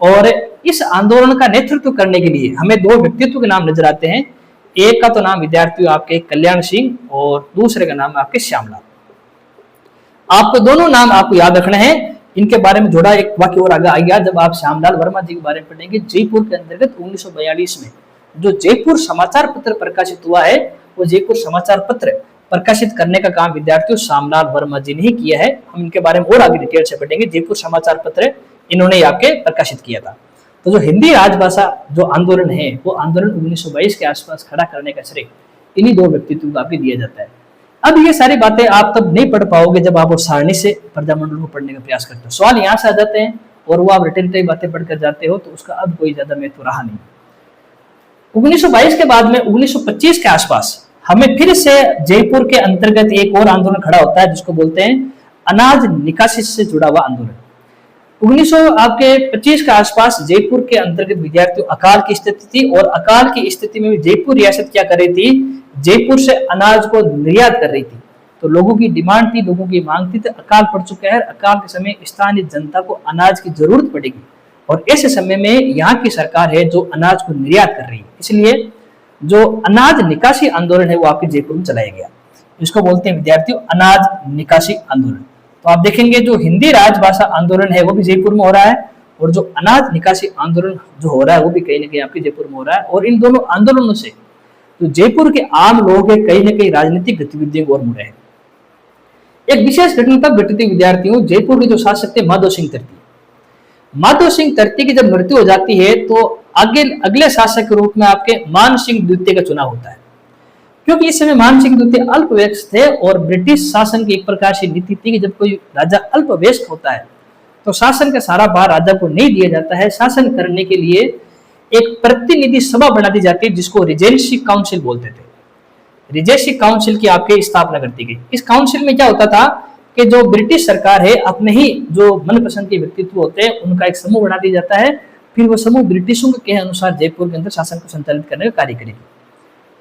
और इस आंदोलन का नेतृत्व करने के लिए हमें दो व्यक्तित्व के नाम नजर आते हैं। एक का तो नाम विद्यार्थियों आपके कल्याण सिंह और दूसरे का नाम आपके श्यामलाल। आपको दोनों नाम आपको याद रखना है। इनके बारे में जोड़ा एक वाक्य और आगे आ गया जब आप श्यामलाल वर्मा जी के बारे में पढ़ेंगे। जयपुर के अंतर्गत 1942 में जो जयपुर समाचार पत्र प्रकाशित हुआ है वो जयपुर समाचार पत्र प्रकाशित करने का काम विद्यार्थियों श्यामलाल वर्मा जी ने ही किया है। हम इनके बारे में और आगे डिटेल से पढ़ेंगे। जयपुर समाचार पत्र इन्होंने आपके प्रकाशित किया था। तो जो हिंदी राजभाषा जो आंदोलन है वो आंदोलन 1922 के आसपास खड़ा करने का श्रेय इन्हीं दो व्यक्तित्व को आपको दिया जाता है। अब ये सारी बातें आप तब नहीं पढ़ पाओगे जब आप उस सारणी से प्रजामंडल को पढ़ने का प्रयास करते हो। सवाल यहाँ से आ जाते हैं और वो आप रिटर्न कई बातें पढ़कर जाते हो तो उसका अब कोई ज्यादा महत्व रहा नहीं। 1922 के बाद में 1925 के आसपास हमें फिर से जयपुर के अंतर्गत एक और आंदोलन खड़ा होता है जिसको बोलते हैं अनाज निकासी से जुड़ा हुआ आंदोलन। 1925 के आसपास जयपुर के अंतर्गत विद्यार्थियों अकाल की स्थिति थी और अकाल की स्थिति में जयपुर रियासत क्या कर रही थी, जयपुर से अनाज को निर्यात कर रही थी। तो लोगों की डिमांड थी, लोगों की मांग थी। तो अकाल पड़ चुका है, अकाल के समय स्थानीय जनता को अनाज की जरूरत पड़ेगी और ऐसे समय में यहाँ की सरकार है जो अनाज को निर्यात कर रही है। इसलिए जो अनाज निकासी आंदोलन है वो आपके जयपुर में चलाया गया। इसको बोलते हैं विद्यार्थियों अनाज निकासी आंदोलन। तो आप देखेंगे जो हिंदी राजभाषा आंदोलन है वो भी जयपुर में हो रहा है और जो अनाज निकासी आंदोलन जो हो रहा है वो भी कहीं ना कहीं आपके जयपुर में हो रहा है। और इन दोनों आंदोलनों से जो जयपुर के आम लोग है कहीं ना कहीं राजनीतिक गतिविधियों को और मुड़े हैं। एक विशेष घटना तब घटी थी विद्यार्थियों, जयपुर के जो शासक थे माधो सिंह तरती। माधो सिंह तरती की जब मृत्यु हो जाती है तो आगे अगले शासक के रूप में आपके मान सिंह द्वितीय का चुनाव होता है। क्योंकि इस समय मान सिंह द्वितीय अल्पवयस्क थे और ब्रिटिश शासन की एक प्रकार की नीति थी कि जब कोई राजा अल्पवयस्क होता है तो शासन का सारा भार राजा को नहीं दिया जाता है। शासन करने के लिए एक प्रतिनिधि सभा बना दी जाती है जिसको रिजेंसी काउंसिल बोलते थे। रिजेंसी काउंसिल की आपके स्थापना करती गई। इस काउंसिल में क्या होता था कि जो ब्रिटिश सरकार है अपने ही जो मनपसंद के व्यक्तित्व होते हैं उनका एक समूह बना दिया जाता है। फिर वो समूह ब्रिटिशों के अनुसार जयपुर के अंदर शासन को संचालित करने का कार्य करेगी।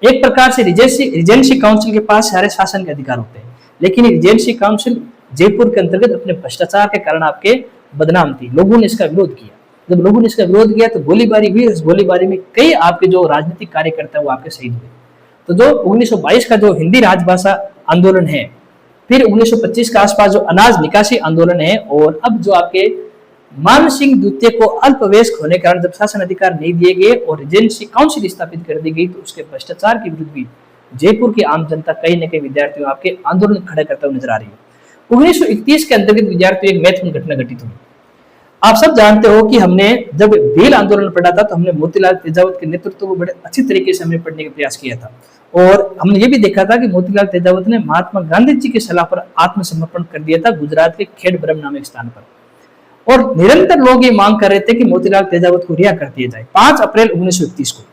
एक प्रकार से रिजेंसी काउंसिल के पास सारे शासन के अधिकार होते हैं, लेकिन रिजेंसी काउंसिल जयपुर के अंतर्गत अपने भ्रष्टाचार के कारण आपके बदनाम थी। लोगों ने इसका विरोध किया। जब लोगों ने इसका विरोध किया तो गोलीबारी हुई। इस गोलीबारी में कई आपके जो राजनीतिक कार्यकर्ता वो आपके शहीद हुए। तो जो 1922 का जो हिंदी राजभाषा आंदोलन है, फिर 1925 के आसपास जो अनाज निकासी आंदोलन है, और अब जो आपके मान सिंह द्वितीय को अल्पवयस्क होने के कारण जब शासन अधिकार नहीं दिए गए और रिजेंसी काउंसिल स्थापित कर दी गई तो उसके भ्रष्टाचार के विरुद्ध भी जयपुर की आम जनता कहीं न कहीं विद्यार्थियों आपके आंदोलन खड़े करते हुए नजर आ रही है। 1931 के अंतर्गत विद्यार्थियों एक महत्वपूर्ण घटना घटित हुई। आप सब जानते हो कि हमने जब बेल आंदोलन पढ़ा था तो हमने मोतीलाल तेजावत के नेतृत्व को बड़े अच्छी तरीके से हमने पढ़ने का प्रयास किया था और हमने ये भी देखा था कि मोतीलाल तेजावत ने महात्मा गांधी जी की सलाह पर आत्मसमर्पण कर दिया था गुजरात के खेड़ब्रह्म नामक स्थान पर। और निरंतर लोग ये मांग कर रहे थे कि मोतीलाल तेजावत को रिहा कर दिया जाए। 5 अप्रैल 1931 को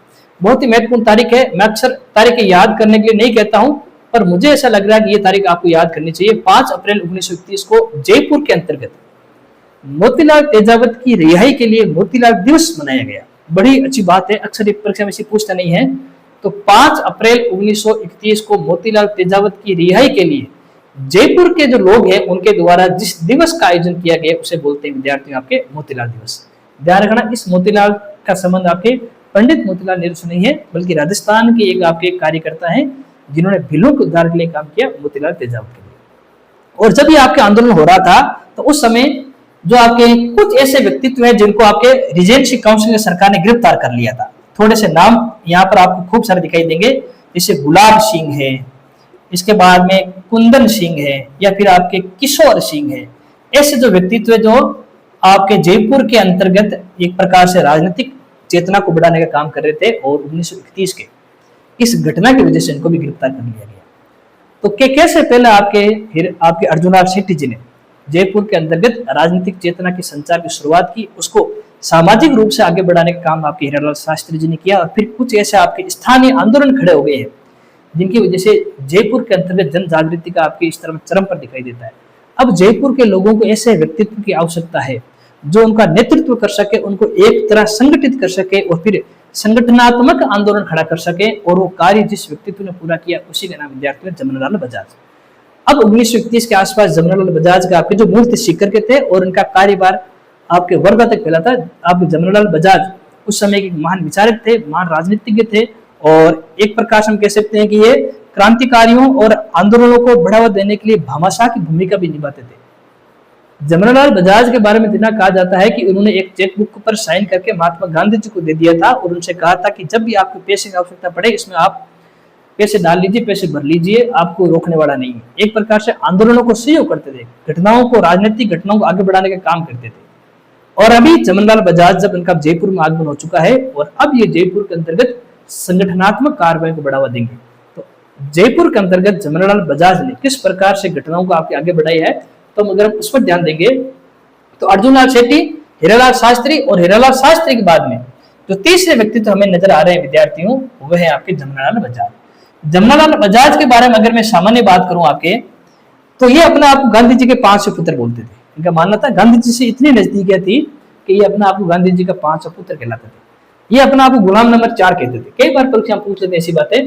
बहुत ही महत्वपूर्ण तारीख है। मैं अक्सर तारीखें याद करने के लिए नहीं कहता हूं, पर मुझे ऐसा लग रहा है कि ये तारीख आपको याद करनी चाहिए। 5 अप्रैल 1931 को जयपुर के अंतर्गत मोतीलाल तेजावत की रिहाई के लिए मोतीलाल दिवस मनाया गया। बड़ी अच्छी बात है, अक्सर एक परीक्षा में से पूछता नहीं है। तो 5 अप्रैल 1931 को मोतीलाल तेजावत की रिहाई के लिए जयपुर के जो लोग हैं उनके द्वारा जिस दिवस का आयोजन किया गया उसे बोलते हैं विद्यार्थियों आपके मोतीलाल दिवस। ध्यान रखना, इस मोतीलाल का संबंध आपके पंडित मोतीलाल नेहरू से नहीं है बल्कि राजस्थान के एक आपके कार्यकर्ता हैं जिन्होंने भीलों के उद्धार के लिए काम किया, मोतीलाल तेजावत के लिए। और जब ये आपके आंदोलन हो रहा था तो उस समय जो आपके कुछ ऐसे व्यक्तित्व हैं जिनको आपके रिजेंसी काउंसिल सरकार ने गिरफ्तार कर लिया था। थोड़े से नाम यहाँ पर आपको खूब सारे दिखाई देंगे, जैसे गुलाब सिंह है, इसके बाद में कुंदन सिंह है या फिर आपके किशोर सिंह है, ऐसे जो व्यक्तित्व जो आपके जयपुर के अंतर्गत एक प्रकार से राजनीतिक चेतना को बढ़ाने का काम कर रहे थे, और 1931 के इस घटना की वजह से इनको भी गिरफ्तार कर लिया गया। तो कैसे पहले आपके अर्जुनलाल शेट्टी जी ने जयपुर के अंतर्गत राजनीतिक चेतना की संचार की शुरुआत की, उसको सामाजिक रूप से आगे बढ़ाने का काम आपके हीरालाल शास्त्री जी ने किया, और फिर कुछ ऐसे आपके स्थानीय आंदोलन खड़े हो गए हैं जिनकी वजह से जयपुर के अंतर्गत जन जागृति का आपके इस तरह चरम पर दिखाई देता है। अब जयपुर के लोगों को ऐसे व्यक्तित्व की आवश्यकता है जो उनका नेतृत्व कर सके, उनको एक तरह संगठित कर सके और फिर संगठनात्मक आंदोलन खड़ा कर सके, और वो कार्य जिस व्यक्तित्व ने पूरा किया उसी का नाम विद्यार्थी जमनालाल बजाज। अब 1931 के आसपास जमनालाल बजाज का आपके जो मूल शिखर के थे और उनका कार्यभार आपके वर्धा तक फैला था। आप जमनालाल बजाज उस समय के महान विचारक थे, महान राजनीतिज्ञ थे, और एक प्रकार से हम कह सकते हैं कि ये क्रांतिकारियों और आंदोलनों को बढ़ावा देने के लिए भामाशाह की भूमिका भी निभाते थे। जमनालाल बजाज के बारे में इतना कहा जाता है कि उन्होंने एक चेकबुक पर साइन करके महात्मा गांधी जी को दे दिया था और उनसे कहा था कि जब भी आपको पैसे की आवश्यकता पड़े इसमें आप पैसे डाल लीजिए, पैसे भर लीजिए, आपको रोकने वाला नहीं है। एक प्रकार से आंदोलनों को सहयोग करते थे, घटनाओं को, राजनीतिक घटनाओं को आगे बढ़ाने का काम करते थे। और अभी जमनालाल बजाज जब इनका जयपुर में आगमन हो चुका है और अब ये जयपुर के अंतर्गत संगठनात्मक कार्रवाई को बढ़ावा देंगे। तो जयपुर के अंतर्गत जमनालाल बजाज ने किस प्रकार से घटनाओं को आपके आगे बढ़ाई है, तो अगर हम उस पर ध्यान देंगे तो अर्जुनलाल शेट्टी, हीरालाल शास्त्री और हीरालाल शास्त्री के बाद में जो तीसरे व्यक्तित्व हमें नजर आ रहे हैं विद्यार्थियों, वो है आपके जमनालाल बजाज। जमनालाल बजाज के बारे में अगर मैं सामान्य बात करूं आपके, तो ये अपने आप को गांधी जी के 5 पुत्र बोलते थे। इनका मानना था गांधी जी से इतनी नजदीकियां थी कि ये अपने आप को गांधी जी का 5 पुत्र कहलाते थे। ये अपने आप को गुलाम नंबर 4 कहते थे। कई बार परीक्षा पूछ लेते ऐसी बातें,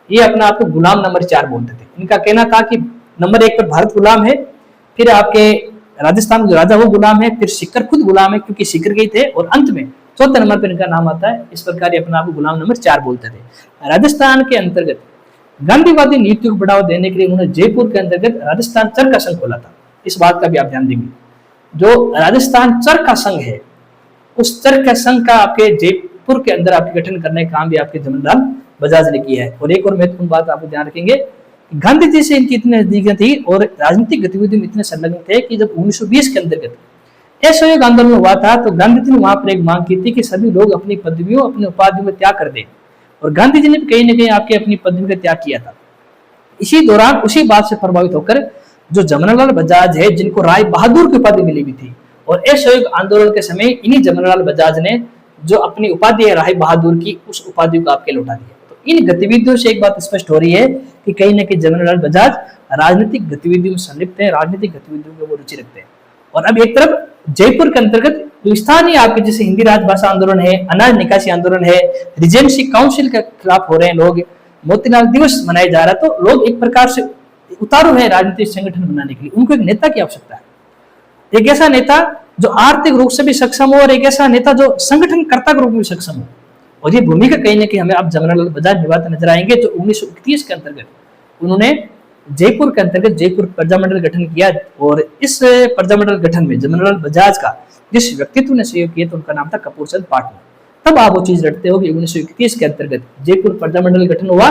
ये अपने आप को गुलाम नंबर 4 बोलते थे। इनका कहना था कि नंबर 1 पर भारत गुलाम है, फिर आपके राजस्थान के राजा वो गुलाम है, फिर सीकर खुद गुलाम है क्योंकि सीकर गए थे, और अंत में 4थे नंबर पर इनका नाम आता है। इस प्रकार अपने आप को गुलाम नंबर 4 बोलते थे। राजस्थान के अंतर्गत गांधीवादी नीतियों को बढ़ावा देने के लिए उन्होंने जयपुर के अंतर्गत राजस्थान चरखा संघ खोला था। इस बात का भी आप ध्यान देंगे, जो राजस्थान चरखा संघ है उस चरखा संघ का आपके जयपुर के अंदर आपके गठन करने का काम भी आपके जमनालाल बजाज ने किया है। और एक और महत्वपूर्ण बात आपको ध्यान रखेंगे, गांधी जी से इनकी इतनी नजदीकियां थी और राजनीतिक गतिविधियों में इतने संलग्न थे कि जब 1920 के अंतर्गत असहयोग आंदोलन हुआ था तो गांधी जी ने वहां पर एक मांग की थी कि सभी लोग अपनी पदवियों, अपनी उपाधियों में त्याग कर दें, और गांधी जी ने कहीं न कहीं आपके अपनी पदवी का त्याग किया था। इसी दौरान उसी बात से प्रभावित होकर जो जमनालाल बजाज है, जिनको राय बहादुर की उपाधि मिली हुई थी, और असहयोग आंदोलन के समय इन्हीं जमनालाल बजाज ने जो अपनी उपाधि है राय बहादुर की, उस उपाधि को आपके लौटा दिया। तो इन गतिविधियों से एक बात स्पष्ट हो रही है कि कहीं न कहीं जमनालाल बजाज राजनीतिक गतिविधियों में संलिप्त है, राजनीतिक गतिविधियों में वो रुचि रखते हैं। और अब एक तरफ जयपुर के अंतर्गत जो स्थानीय आपके जैसे हिंदी राजभाषा आंदोलन है, अनाज निकासी आंदोलन है, रिजेंसी काउंसिल के खिलाफ हो रहे हैं लोग, मोतीलाल दिवस मनाया जा रहा है, तो लोग एक प्रकार से उतारू है राजनीतिक संगठन बनाने के लिए। उनको एक नेता की आवश्यकता है, एक ऐसा नेता जो आर्थिक रूप से भी सक्षम हो और एक ऐसा नेता जो संगठनकर्ता के रूप में सक्षम हो। और ये भूमिका कहीं ना कहीं हमें अब जमनालाल बजाज निभाते नजर आएंगे, जो 1931 के अंतर्गत उन्होंने जयपुर के अंतर्गत जयपुर प्रजामंडल गठन किया। और इस प्रजामंडल गठन में जमनालाल बजाज का जिस व्यक्तित्व ने सहयोग किया तो उनका नाम था कपूर चंद पाटनी। तब आप वो चीज रटते हो कि 1931 के अंतर्गत जयपुर प्रजामंडल गठन हुआ।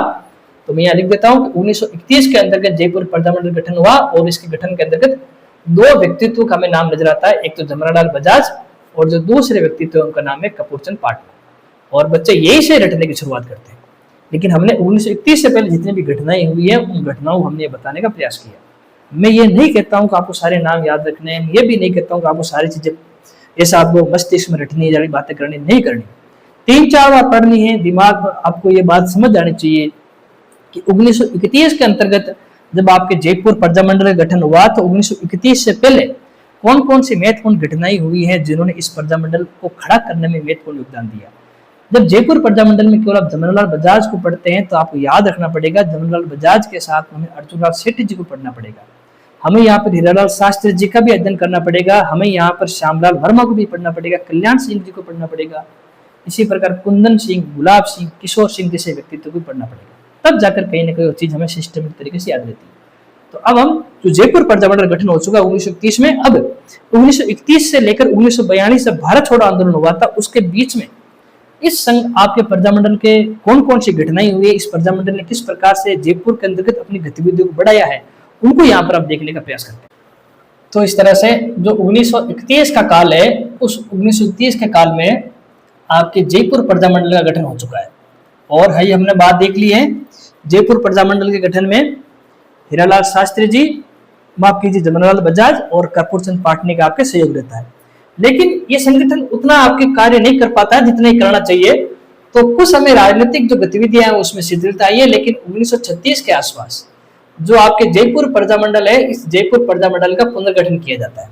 तो मैं यहाँ लिख देता हूँ कि 1931 के अंतर्गत जयपुर प्रजामंडल गठन हुआ, और इसके गठन के अंतर्गत 2 व्यक्तित्व का हमें नाम नजर आता है, एक तो जमनालाल बजाज और जो दूसरे व्यक्तित्व है उनका नाम है कपूर चंद पाटनी। और बच्चे यही से रटने की शुरुआत करते हैं, लेकिन हमने 1931 से पहले जितनी भी घटनाएं हुई है उन घटनाओं को हमने बताने का प्रयास किया। मैं ये नहीं कहता हूँ कि आपको सारे नाम याद रखने हैं, ये भी नहीं कहता हूँ कि आपको सारी चीजें ऐसा आपको मस्तिष्क में रटनी है, बातें करनी नहीं करनी, 3-4 बार पढ़नी है, दिमाग में आपको ये बात समझ आनी चाहिए कि 1931 के अंतर्गत जब आपके जयपुर प्रजामंडल का गठन हुआ तो 1931 से पहले कौन कौन सी महत्वपूर्ण घटनाएं हुई है जिन्होंने इस प्रजामंडल को खड़ा करने में महत्वपूर्ण योगदान दिया। जब जयपुर प्रजामंडल में केवल आप जमनालाल बजाज को पढ़ते हैं तो आपको याद रखना पड़ेगा जमनालाल बजाज के साथ हमें अर्जुनलाल शेट्टी जी को पढ़ना पड़ेगा, हमें यहाँ पर हीरालाल शास्त्री जी का भी अध्ययन करना पड़ेगा, हमें यहाँ पर श्यामलाल वर्मा को भी पढ़ना पड़ेगा, कल्याण सिंह जी को पढ़ना पड़ेगा, इसी प्रकार कुंदन सिंह, गुलाब सिंह, किशोर सिंह जैसे व्यक्तित्व को पढ़ना पड़ेगा। तब जाकर कहीं ना कहीं वो चीज हमें सिस्टमिक तरीके से याद रहती है। तो अब हम जो जयपुर प्रजामंडल गठन हो चुका 1931 में, अब 1931 से लेकर 1942 से भारत छोड़ो आंदोलन हुआ था, उसके बीच में इस संघ आपके प्रजामंडल के कौन कौन सी घटनाएं हुई है, इस प्रजामंडल ने किस प्रकार से जयपुर के अंतर्गत अपनी गतिविधियों को बढ़ाया है, उनको यहाँ पर आप देखने का प्रयास करते हैं। तो इस तरह से जो 1931 का काल है, उस 1931 के काल में आपके जयपुर प्रजामंडल का गठन हो चुका है। और है हमने बात देख ली है, जयपुर प्रजामंडल के गठन में हीरालाल शास्त्री जी, माफ कीजिए जमनालाल बजाज और कर्पूर चंद पाटनी का आपके सहयोग रहता है। लेकिन ये संगठन उतना आपके कार्य नहीं कर पाता है जितना ही करना चाहिए। तो कुछ समय राजनीतिक जो गतिविधियां हैं उसमें शिथिलता आई है, लेकिन 1936 के आसपास जो आपके जयपुर प्रजामंडल है, इस जयपुर प्रजामंडल का पुनर्गठन किया जाता है।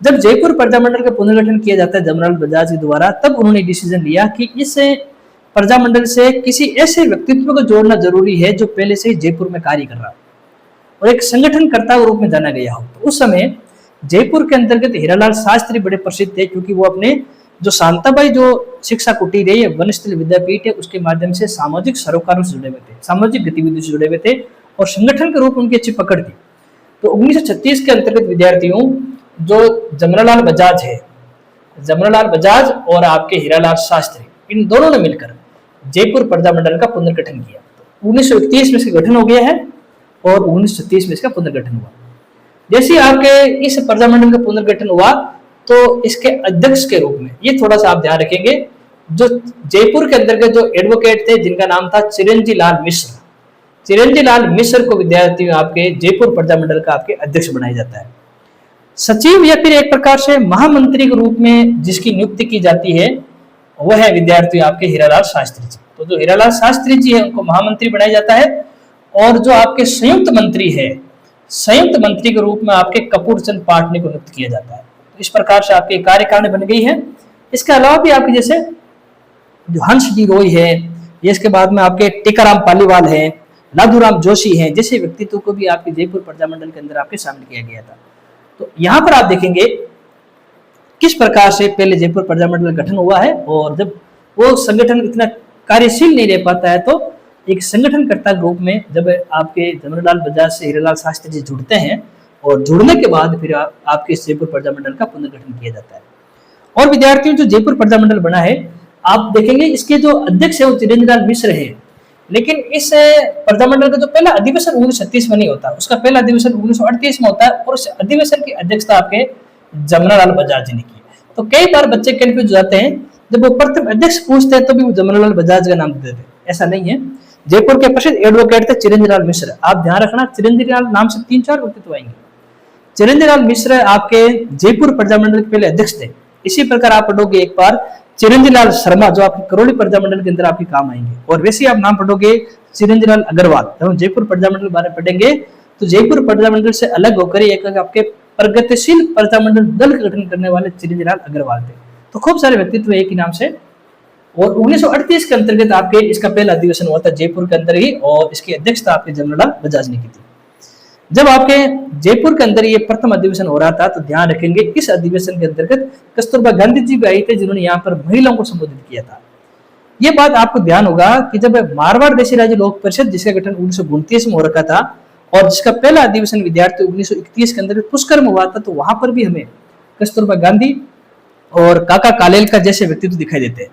जब जयपुर प्रजामंडल का पुनर्गठन किया जाता है जमनालाल बजाज के द्वारा, तब उन्होंने डिसीजन लिया कि इस प्रजामंडल से किसी ऐसे व्यक्तित्व को जोड़ना जरूरी है जो पहले से ही जयपुर में कार्य कर रहा हो और एक संगठनकर्ता के रूप में जाना गया हो। तो उस समय जयपुर के अंतर्गत हीरालाल शास्त्री बड़े प्रसिद्ध थे, क्योंकि वो अपने जो शांताबाई जो शिक्षा कुटीर है, वनस्थली विद्यापीठ है, उसके माध्यम से सामाजिक सरोकारों से जुड़े हुए थे, सामाजिक गतिविधियों से जुड़े हुए थे और संगठन के रूप में उनकी अच्छी पकड़ थी। तो 1936 के अंतर्गत विद्यार्थियों जो जमनालाल बजाज है, जमनालाल बजाज और आपके हीरालाल शास्त्री, इन दोनों ने मिलकर जयपुर प्रजामंडल का पुनर्गठन किया। 1931 में इसका गठन हो गया है और 1936 में इसका पुनर्गठन हुआ। जैसे आपके इस प्रजामंडल का पुनर्गठन हुआ तो इसके अध्यक्ष के रूप में, ये थोड़ा सा आप ध्यान रखेंगे, जो जयपुर के अंतर्गत जो एडवोकेट थे जिनका नाम था चिरंजी लाल मिश्र, चिरंजी लाल मिश्र को विद्यार्थी आपके जयपुर प्रजामंडल का आपके अध्यक्ष बनाया जाता है। सचिव या फिर एक प्रकार से महामंत्री के रूप में जिसकी नियुक्ति की जाती है वह है विद्यार्थी आपके हीरालाल शास्त्री जी। तो जो हीरालाल शास्त्री जी है उनको महामंत्री बनाया जाता है और जो आपके संयुक्त मंत्री है, संयुक्त मंत्री के रूप में आपके कर्पूर चंद पाटनी को नियुक्त किया जाता है। तो इस प्रकार से आपकी कार्यकारिणी बन गई है। इसके अलावा भी आपके जैसे जो हंस डी रॉय है, इसके बाद में आपके टीकाराम पालीवाल है, लादूराम जोशी है, जैसे व्यक्तित्व को भी आपके जयपुर प्रजामंडल के अंदर आपके शामिल किया गया था। तो यहाँ पर आप देखेंगे किस प्रकार से पहले जयपुर प्रजामंडल का गठन हुआ है और जब वो संगठन इतना कार्यशील नहीं रह पाता है तो एक संगठनकर्ता के रूप में जब आपके जमनालाल बजाज से हीरालाल शास्त्री जी जुड़ते हैं और जुड़ने के बाद फिर आपके जयपुर प्रजामंडल का पुनर्गठन किया जाता है। और विद्यार्थियों जो जयपुर प्रजामंडल बना है, आप देखेंगे इसके जो अध्यक्ष है वो चिरंजी लाल मिश्र है, लेकिन इस प्रजामंडल का जो पहला अधिवेशन 1936 में नहीं होता, उसका पहला अधिवेशन 1938 में होता है और उस अधिवेशन की अध्यक्षता आपके जमनालाल बजाज जी ने की। तो कई बार बच्चे कंफ्यूज हो जाते हैं, जब वो प्रथम अध्यक्ष पूछते हैं तो भी वो जमनालाल बजाज का नाम देते हैं, ऐसा नहीं है। जयपुर के प्रसिद्ध एडवोकेट थे चिरंजी लाल मिश्र। आप ध्यान रखना, चिरंजी लाल नाम से 3-4 व्यक्तित्व आएंगे। चिरंजी लाल मिश्र आपके जयपुर प्रजामंडल के पहले अध्यक्ष थे। इसी प्रकार आप पढ़ोगे एक बार चिरंजी लाल शर्मा जो आपके करौली प्रजामंडल के अंदर आपके काम आएंगे। और वैसे ही आप नाम पढ़ोगे चिरंजी लाल अग्रवाल। जब हम जयपुर प्रजामंडल बारे में पढ़ेंगे तो जयपुर प्रजामंडल से अलग होकर एक आपके प्रगतिशील प्रजामंडल दल का गठन करने वाले चिरंजी लाल अग्रवाल थे। तो खूब सारे व्यक्तित्व एक ही नाम से। और 1938 के अंतर्गत आपके इसका पहला अधिवेशन हुआ था जयपुर के अंदर ही और इसकी अध्यक्षता आपके जमनालाल बजाज ने की थी। जब आपके जयपुर के अंदर ये प्रथम अधिवेशन हो रहा था तो ध्यान रखेंगे इस अधिवेशन के अंतर्गत कस्तूरबा गांधी जी भी आई थे जिन्होंने यहाँ पर महिलाओं को संबोधित किया था। ये बात आपको ध्यान होगा कि जब मारवाड़ देशी राज्य लोक परिषद जिसका गठन 1929 में हो रखा था और जिसका पहला अधिवेशन विद्यार्थी 1931 के अंदर पुष्कर में हुआ था, तो वहां पर भी हमें कस्तूरबा गांधी और काका कालेलकर जैसे व्यक्तित्व दिखाई देते हैं।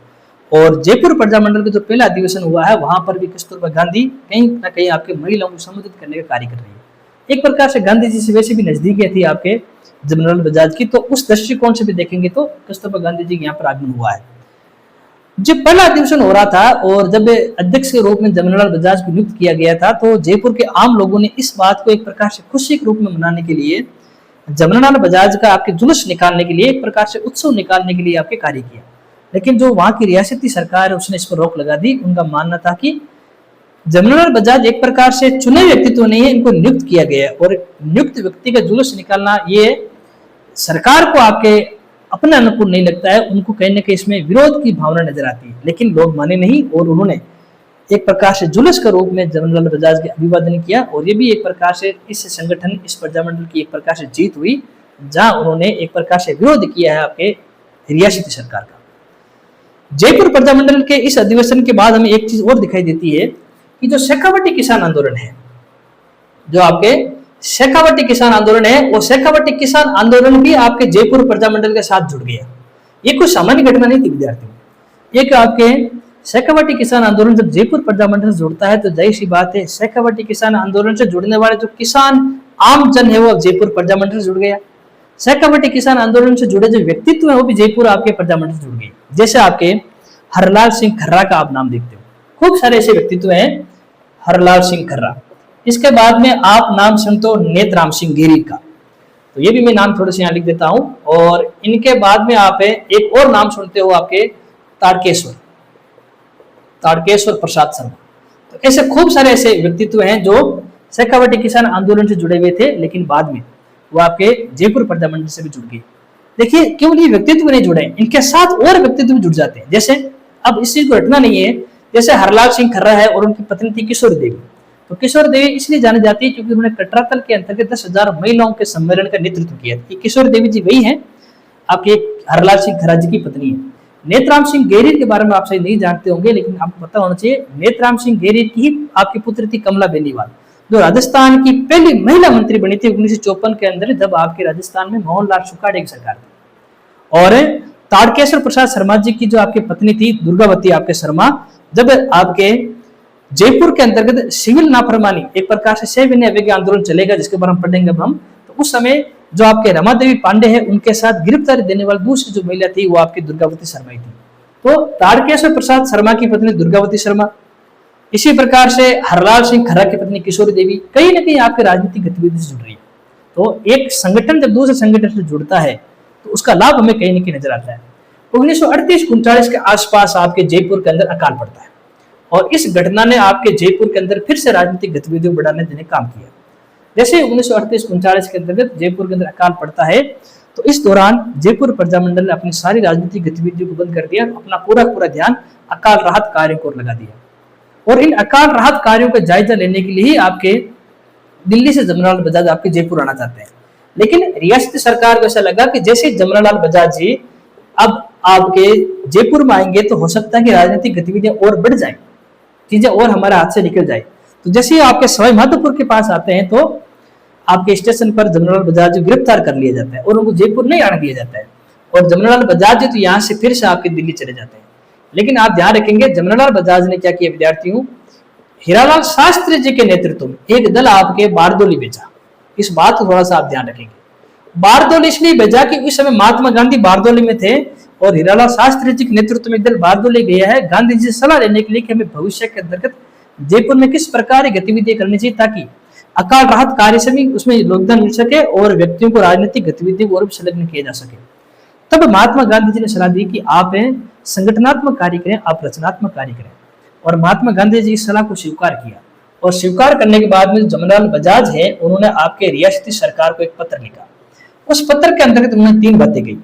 और जयपुर प्रजामंडल का जो पहला अधिवेशन हुआ है वहां पर भी कस्तूरबा गांधी कहीं ना कहीं आपके महिलाओं को संबोधित करने का कार्य कर रही है। एक प्रकार से गांधी जी से वैसे भी नजदीकी थी आपके जमनालाल बजाज की, तो उस दृष्टिकोण से भी देखेंगे तो कस्तूरबा गांधी जी यहाँ पर आगमन हुआ है। जब पहला अधिवेशन हो रहा था और जब अध्यक्ष के रूप में जमनालाल बजाज को नियुक्त किया गया था तो जयपुर के आम लोगों ने इस बात को एक प्रकार से खुशी के रूप में मनाने के लिए जमनालाल बजाज का आपके जुलूस निकालने के लिए, एक प्रकार से उत्सव निकालने के लिए आपके कार्य किया। लेकिन जो वहां की रियासती सरकार है उसने इस पर रोक लगा दी। उनका मानना था कि जमनालाल बजाज एक प्रकार से चुने व्यक्तित्व नहीं है, इनको नियुक्त किया गया है और नियुक्त व्यक्ति का जुलूस निकालना ये सरकार को आपके अपने अनुकूल नहीं लगता है। उनको कहीं ना कहीं इसमें विरोध की भावना नजर आती है, लेकिन लोग माने नहीं और उन्होंने एक प्रकार से जुलूस के रूप में जमनालाल बजाज के अभिवादन किया। और ये भी एक प्रकार से इस संगठन, इस प्रजामंडल की एक प्रकार से जीत हुई, जहां उन्होंने एक प्रकार से विरोध किया है आपके रियासती सरकार का। जयपुर प्रजामंडल के इस अधिवेशन के बाद हमें एक चीज और दिखाई देती है कि जो शेखावटी किसान आंदोलन है, जो आपके शेखावटी किसान आंदोलन है, वो शेखावटी किसान आंदोलन भी आपके जयपुर प्रजामंडल के साथ जुड़ गया। ये कोई सामान्य घटना नहीं थी विद्यार्थियों। एक आपके शेखावटी किसान आंदोलन जब जयपुर प्रजामंडल से जुड़ता है तो जाहिर सी बात है शेखावटी किसान आंदोलन से जुड़ने वाले जो किसान आम जन है वो अब जयपुर प्रजामंडल से जुड़ गया। शेखावटी किसान आंदोलन से जुड़े जो व्यक्तित्व है वो भी जयपुर आपके प्रजामंडल से जुड़ गए। जैसे आपके हरलाल सिंह खर्रा का आप नाम देखते हो, खूब सारे ऐसे व्यक्तित्व हैं, हरलाल सिंह खर्रा। इसके बाद में आप नाम सुनते हो नेतराम सिंह गेरी का, तो ये भी मैं नाम थोड़े से यहाँ लिख देता हूं। और इनके बाद में आप एक और नाम सुनते हो आपके तारकेश्वर प्रसाद शर्मा। तो ऐसे खूब सारे ऐसे व्यक्तित्व हैं जो शेखावटी किसान आंदोलन से जुड़े हुए थे, लेकिन बाद में वो आपके जयपुर प्रजामंडल से भी जुड़ गए। देखिए केवल ये व्यक्तित्व नहीं जुड़े, इनके साथ और व्यक्तित्व भी जुड़ जाते हैं। जैसे अब इस चीज को हटना नहीं है, जैसे हरलाल सिंह खर्रा है और उनकी पत्नी थी किशोरी देवी। तो किशोरी देवी इसलिए जानी जाती है क्योंकि उन्होंने कटरातल के अंतर्गत 10,000 महिलाओं के सम्मेलन का नेतृत्व किया। किशोरी देवी जी वही है आपके हरलाल सिंह खर्रा जी की पत्नी है। नेतराम सिंह गेरीर के बारे में आप सही नहीं जानते होंगे, लेकिन आपको पता होना चाहिए नेतराम सिंह गेरीर की ही आपकी पुत्री थी कमला बेनीवाल, जो राजस्थान की पहली महिला मंत्री बनी थी 1954 के अंदर, जब आपके राजस्थान में मोहनलाल सुखाड़े की सरकार थी। और तारकेश्वर प्रसाद शर्मा जी की जो आपकी पत्नी थी दुर्गावती आपके शर्मा, जब आपके जयपुर के अंतर्गत सिविल नाफरमानी एक प्रकार से सविनय अवज्ञा आंदोलन चलेगा, जिसके बारे में पढ़ेंगे अब हम, तो उस समय जो आपके रमा देवी पांडे है उनके साथ गिरफ्तारी देने वाली दूसरी जो महिला थी वो आपकी दुर्गावती शर्मा ही थी। तो तारकेश्वर प्रसाद शर्मा की पत्नी दुर्गावती शर्मा, इसी प्रकार से हरलाल सिंह खर्रा की पत्नी किशोरी देवी कहीं ना कहीं आपके राजनीतिक गतिविधि से जुड़ रही है। तो एक संगठन जब दूसरे संगठन से जुड़ता है तो उसका लाभ हमें कहीं ना कहीं नजर आता है। 1938-39 के आसपास आपके जयपुर के अंदर अकाल पड़ता है और इस घटना ने आपके जयपुर के अंदर फिर से राजनीतिक गतिविधियों को बढ़ाने देने काम किया। जैसे 1938-39 के अंतर्गत जयपुर के अंदर अकाल पड़ता है तो इस दौरान जयपुर प्रजामंडल ने अपनी सारी राजनीतिक गतिविधियों को बंद कर दिया, अपना पूरा ध्यान अकाल राहत कार्यों को लगा दिया। और इन अकाल राहत कार्यों का जायजा लेने के लिए ही आपके दिल्ली से जमनालाल बजाज आपके जयपुर आना चाहते हैं, लेकिन रियासती सरकार को ऐसा लगा कि जैसे जमनालाल बजाज जी अब आपके जयपुर में आएंगे तो हो सकता है कि राजनीतिक गतिविधियां और बढ़ जाए, चीजें और हमारे हाथ से निकल जाए। तो जैसे आपके सवाई माधोपुर के पास आते हैं तो आपके स्टेशन पर जमनालाल बजाज जी गिरफ्तार कर लिया जाता है और उनको जयपुर नहीं आने दिया जाता है। और जमनालाल बजाज जी तो यहाँ से फिर से आपके दिल्ली चले जाते हैं। लेकिन आप ध्यान रखेंगे जमनालाल बजाज ने क्या किया विद्यार्थियों, हीरालाल शास्त्री जी के नेतृत्व में एक दल आपके बारदोली भेजा। इस बात को थोड़ा सा आप ध्यान रखेंगे, बारदोली इसलिए भेजा कि उस समय महात्मा गांधी बारदोली में थे और हीरालाल शास्त्री जी के नेतृत्व में एक दल बारदोली गया है गांधी जी से सलाह लेने के लिए कि हमें भविष्य के अंतर्गत जयपुर में किस प्रकार की गतिविधियां करनी चाहिए ताकि अकाल राहत कार्य से भी उसमें योगदान मिल सके और व्यक्तियों को राजनीतिक गतिविधियों को और भी संलग्न किया जा सके। तब महात्मा गांधी जी ने सलाह दी कि आप संगठनात्मक कार्य करें, आप रचनात्मक कार्य करें। और महात्मा गांधी जी इस सलाह को स्वीकार किया और स्वीकार करने के बाद में जमनालाल बजाज है उन्होंने आपके रियासती सरकार को एक पत्र लिखा। उस पत्र के अंतर्गत उन्होंने 3 बातें कही।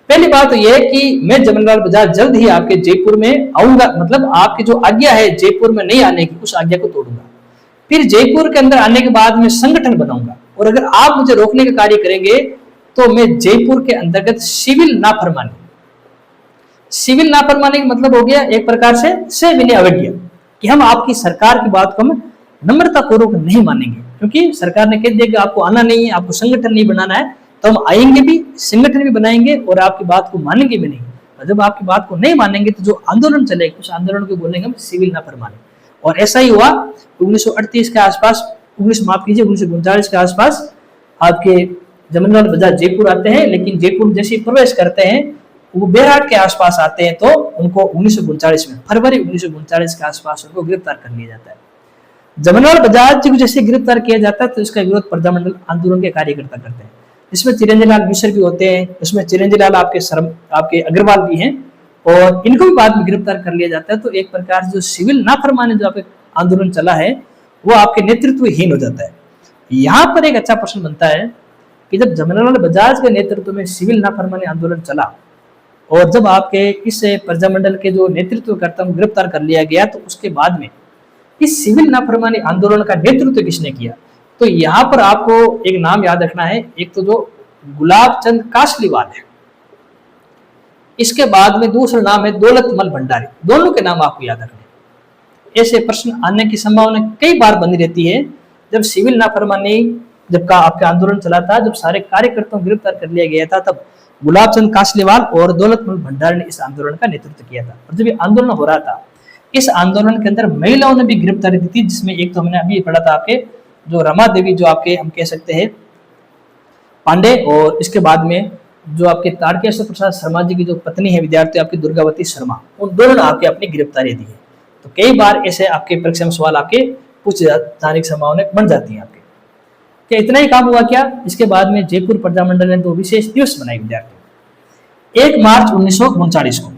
पहली बात तो यह कि मैं जमनालाल बजाज जल्द ही आपके जयपुर में आऊंगा, मतलब आपकी जो आज्ञा है जयपुर में नहीं आने की उस आज्ञा को तोड़ूंगा। फिर जयपुर के अंदर आने के बाद मैं संगठन बनाऊंगा और अगर आप मुझे रोकने का कार्य करेंगे तो मैं जयपुर के अंतर्गत सिविल नाफरमानी का मतलब हो गया एक प्रकार से सविनय अवज्ञा, कि हम आपकी सरकार की बात को हम नम्रता पूर्वक नहीं मानेंगे, क्योंकि सरकार ने कह दिया कि आपको आना नहीं है, आपको संगठन नहीं बनाना है, तो हम आएंगे भी, संगठन भी बनाएंगे और आपकी बात को मानेंगे भी नहीं। और जब आपकी बात को नहीं मानेंगे तो जो आंदोलन चलेगा उस आंदोलन को बोलेंगे हम सिविल नाफरमानी। और ऐसा ही हुआ 1938 के आसपास, 1939 के आसपास आपके जमनालाल बजाज जयपुर आते हैं, लेकिन जयपुर जैसे प्रवेश करते हैं वो बेहाट के आसपास आते हैं तो उनको 1939 में फरवरी 1939 के आसपास उनको गिरफ्तार कर लिया जाता है। जमनालाल बजाज जी को जैसे गिरफ्तार किया जाता है तो इसका विरोध प्रजामंडल आंदोलन के कार्यकर्ता करते हैं। इसमें चिरंजीव लाल मिश्र भी होते हैं, इसमें चिरंजीव लाल आपके अग्रवाल भी हैं और इनको भी बाद में गिरफ्तार कर लिया जाता है। तो एक प्रकार से जो सिविल नाफरमानी जो आपके आंदोलन चला है वो आपके नेतृत्वहीन हो जाता है। यहाँ पर एक अच्छा प्रश्न बनता है कि जब जमनालाल बजाज के नेतृत्व में सिविल नाफरमानी आंदोलन चला और जब आपके इस प्रजामंडल के जो नेतृत्वकर्ता को गिरफ्तार कर लिया गया तो उसके बाद में इस सिविल नाफरमानी आंदोलन का नेतृत्व किसने किया, तो यहाँ पर आपको एक नाम याद रखना है। एक तो जो गुलाब चंद कासलीवाल है, इसके बाद में दूसरा नाम है दौलतमल भंडारी। दोनों के नाम आपको याद रखने। ऐसे प्रश्न आने की संभावना कई बार बनी रहती है। जब सिविल नाफरमानी जब का आपका आंदोलन चला था, जब सारे कार्यकर्ताओं को गिरफ्तार कर लिया गया था, तब गुलाब चंद कासलीवाल और दौलतमल भंडारी ने इस आंदोलन का नेतृत्व किया था। और जब ये आंदोलन हो रहा था इस आंदोलन के अंदर महिलाओं ने भी गिरफ्तारी दी थी, जिसमें एक तो हमने अभी पढ़ा था आपके जो रमा देवी, जो आपके हम कह सकते हैं पांडे, और इसके बाद में जो आपके तारकेश्वर प्रसाद शर्मा जी की जो पत्नी है विद्यार्थी आपकी दुर्गावती शर्मा, उन दोनों ने आपके अपनी गिरफ्तारी दी है। तो कई बार ऐसे आपके परीक्षा में सवाल आपके पूछे जाने की संभावना बन जाती है आपके। क्या इतना ही काम हुआ क्या? इसके बाद में जयपुर प्रजामंडल ने 2 विशेष दिवस बनाए विद्यार्थियों। 1 मार्च 1939 को,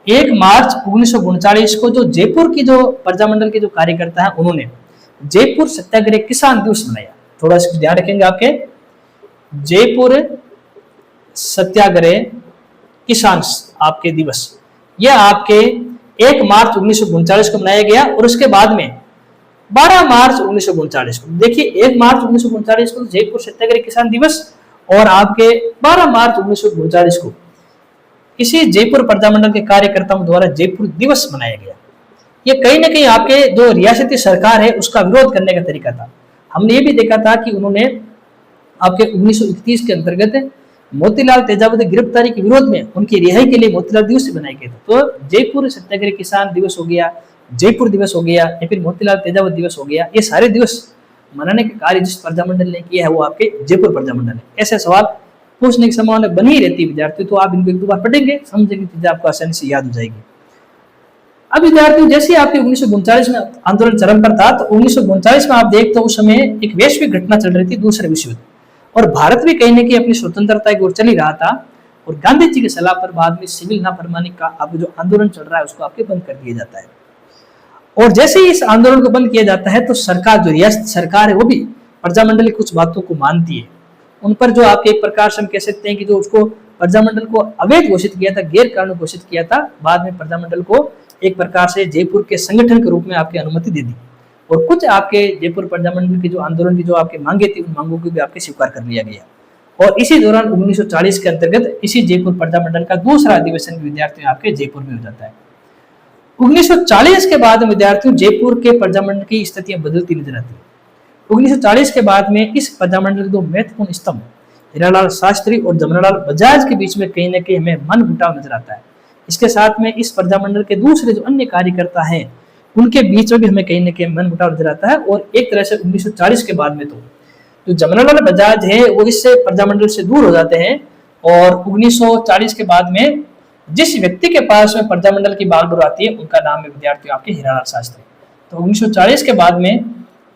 1 मार्च 1939 को जो जयपुर की जो प्रजामंडल के जो कार्यकर्ता है उन्होंने जयपुर सत्याग्रह किसान दिवस मनाया। थोड़ा इसको ध्यान रखेंगे आपके, जयपुर सत्याग्रह किसान आपके दिवस, यह आपके 1 मार्च 1939 को मनाया गया। और उसके बाद में 12 मार्च 1939 को, देखिए 1 मार्च 1939 को जयपुर सत्याग्रह किसान दिवस, और आपके 12 मार्च 1939 को इसी जयपुर प्रजामंडल के कार्यकर्ताओं द्वारा जयपुर दिवस मनाया गया। ये कहीं ना कहीं आपके जो रियासती सरकार है उसका विरोध करने का तरीका था। हमने ये भी देखा था कि उन्होंने आपके 1931 के अंतर्गत मोतीलाल तेजावत गिरफ्तारी के विरोध में उनकी रिहाई के लिए मोतीलाल दिवस बनाया गया था। तो जयपुर सत्याग्रह किसान दिवस हो गया, जयपुर दिवस हो गया, या फिर मोतीलाल तेजावत दिवस हो गया, ये सारे दिवस मनाने का कार्य जिस प्रजामंडल ने किया है वो आपके जयपुर प्रजामंडल है। ऐसे सवाल पूछने की संभावना बनी रहती है विद्यार्थी, तो आप इनको 1-2 बार पढ़ेंगे, समझेंगे, चीजें आपको आसानी से याद हो जाएगी। अब विद्यार्थियों जैसे आपके 1939 में आंदोलन चरम पर था, तो 1939 में आप देखते हो उस समय एक वैश्विक घटना चल रही थी, दूसरे विश्व युद्ध, और भारत भी कहीं ना कहीं अपनी स्वतंत्रता की ओर चल ही रहा था। और गांधी जी की सलाह पर बाद में सिविल नाफरमानी का आपको जो आंदोलन चल रहा है उसको आपके बंद कर दिया जाता है। और जैसे ही इस आंदोलन को बंद किया जाता है तो सरकार, जो रियासत सरकार है, वो भी प्रजामंडल की कुछ बातों को मानती है। उन पर जो आपके एक प्रकार से हम कह सकते हैं कि जो उसको प्रजामंडल को अवैध घोषित किया था, गैर कानूनी घोषित किया था, बाद में प्रजामंडल को एक प्रकार से जयपुर के संगठन के रूप में आपकी अनुमति दे दी। और कुछ आपके जयपुर प्रजामंडल की जो आंदोलन की जो आपकी मांगे थी, उन मांगों को भी आपके स्वीकार कर लिया गया। और इसी दौरान 1940 के अंतर्गत इसी जयपुर प्रजामंडल का दूसरा अधिवेशन विद्यार्थियों आपके जयपुर में हो जाता है। 1940 के बाद विद्यार्थियों जयपुर के प्रजामंडल की स्थितियां बदलती नजर आती है। 1940 के बाद में इस प्रजामंडल के 2 महत्वपूर्ण स्तंभ हीरालाल शास्त्री और जमनालाल बजाज के बीच में कहीं ना कहीं हमें मनमुटाव नजर आता है। इसके साथ में इस प्रजामंडल के दूसरे जो अन्य कार्यकर्ता हैं उनके बीच में भी हमें कहीं ना कहीं मनमुटाव नजर आता है। और एक तरह से 1940 के बाद में तो जो जमनालाल बजाज है वो इससे प्रजामंडल से दूर हो जाते हैं। और 1940 के बाद में जिस व्यक्ति के पास में प्रजामंडल की बागडोर आती है उनका नाम है विद्यार्थियों आपके हीरालाल शास्त्री। तो 1940 के बाद में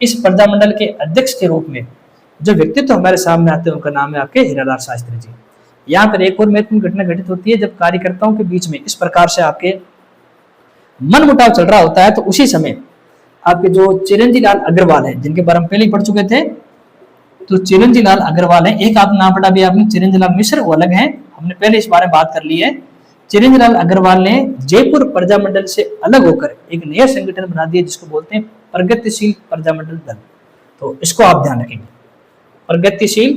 इस प्रजामंडल के अध्यक्ष के रूप में जो व्यक्तित्व हमारे सामने आते हैं उनका नाम है आपके हीरालाल शास्त्री जी। यहाँ पर एक और महत्वपूर्ण घटना घटित होती है, जब कार्यकर्ताओं के बीच में इस प्रकार से आपके मनमुटाव चल रहा होता है तो उसी समय आपके जो चिरंजीव लाल अग्रवाल है, जिनके बारे में पहले ही पढ़ चुके थे, तो चिरंजीव लाल अग्रवाल है। एक आप नाम पढ़ा भी आपने चिरंजीव लाल मिश्र, वो अलग है, हमने पहले इस बारे में बात कर ली है। चिरंजीव लाल अग्रवाल ने जयपुर प्रजामंडल से अलग होकर एक नया संगठन बना दिया जिसको बोलते हैं प्रगतिशील प्रजामंडल दल। तो इसको आप ध्यान रखेंगे, प्रगतिशील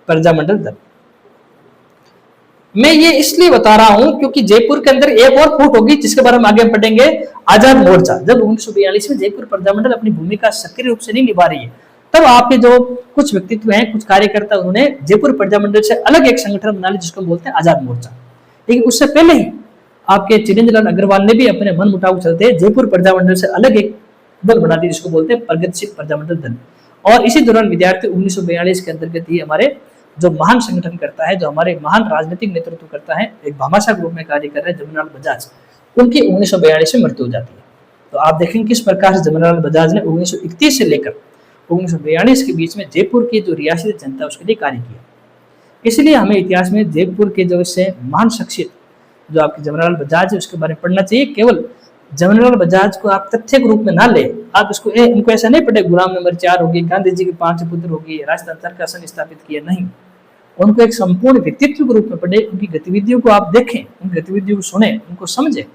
प्रजामंडल दल। मैं ये इसलिए बता रहा हूं क्योंकि जयपुर के अंदर एक और फूट होगी जिसके बारे में आगे पढ़ेंगे, आजाद मोर्चा। जब 1942 में जयपुर प्रजामंडल अपनी भूमिका सक्रिय रूप से नहीं निभा रही है, तब आपके जो कुछ व्यक्तित्व हैं, कुछ कार्यकर्ता, उन्होंने जयपुर प्रजामंडल से अलग एक संगठन बना लिया जिसको बोलते हैं आजाद मोर्चा। लेकिन उससे पहले ही आपके चिरंजीव लाल अग्रवाल ने भी अपने मन मुटाव चलते जयपुर प्रजामंडल से अलग एक दल बना दिया जिसको बोलते हैं प्रगतिशील प्रजामंडल दल। और इसी दौरान विद्यार्थी 1942 के अंतर्गत ही हमारे जो महान संगठन करता है, जो हमारे महान राजनीतिक नेतृत्व करता है, एक भामाशाह के रूप में कार्य कर रहे हैं जमनालाल बजाज, उनकी 1942 में मृत्यु हो जाती है। तो आप देखेंगे किस प्रकार से जमनालाल बजाज ने 1931 से लेकर 1942 के बीच में जयपुर की जो रियासती जनता उसके लिए कार्य किया। इसलिए हमें इतिहास में जयपुर के जो इससे महान शख्सियत जो आपके जमनालाल बजाज है उसके बारे में पढ़ना चाहिए। केवल जमनालाल बजाज को आप तथ्य के रूप में ना ले, आप इसको उनको ऐसा नहीं पढ़े गुलाम नंबर 4 होगी, गांधी जी के 5 पुत्र होगी, राजतंत्र का शासन स्थापित किया, नहीं। उनको एक संपूर्ण व्यक्तित्व के रूप में पढ़े, उनकी गतिविधियों को आप देखें, उन गतिविधियों को सुने, उनको समझे।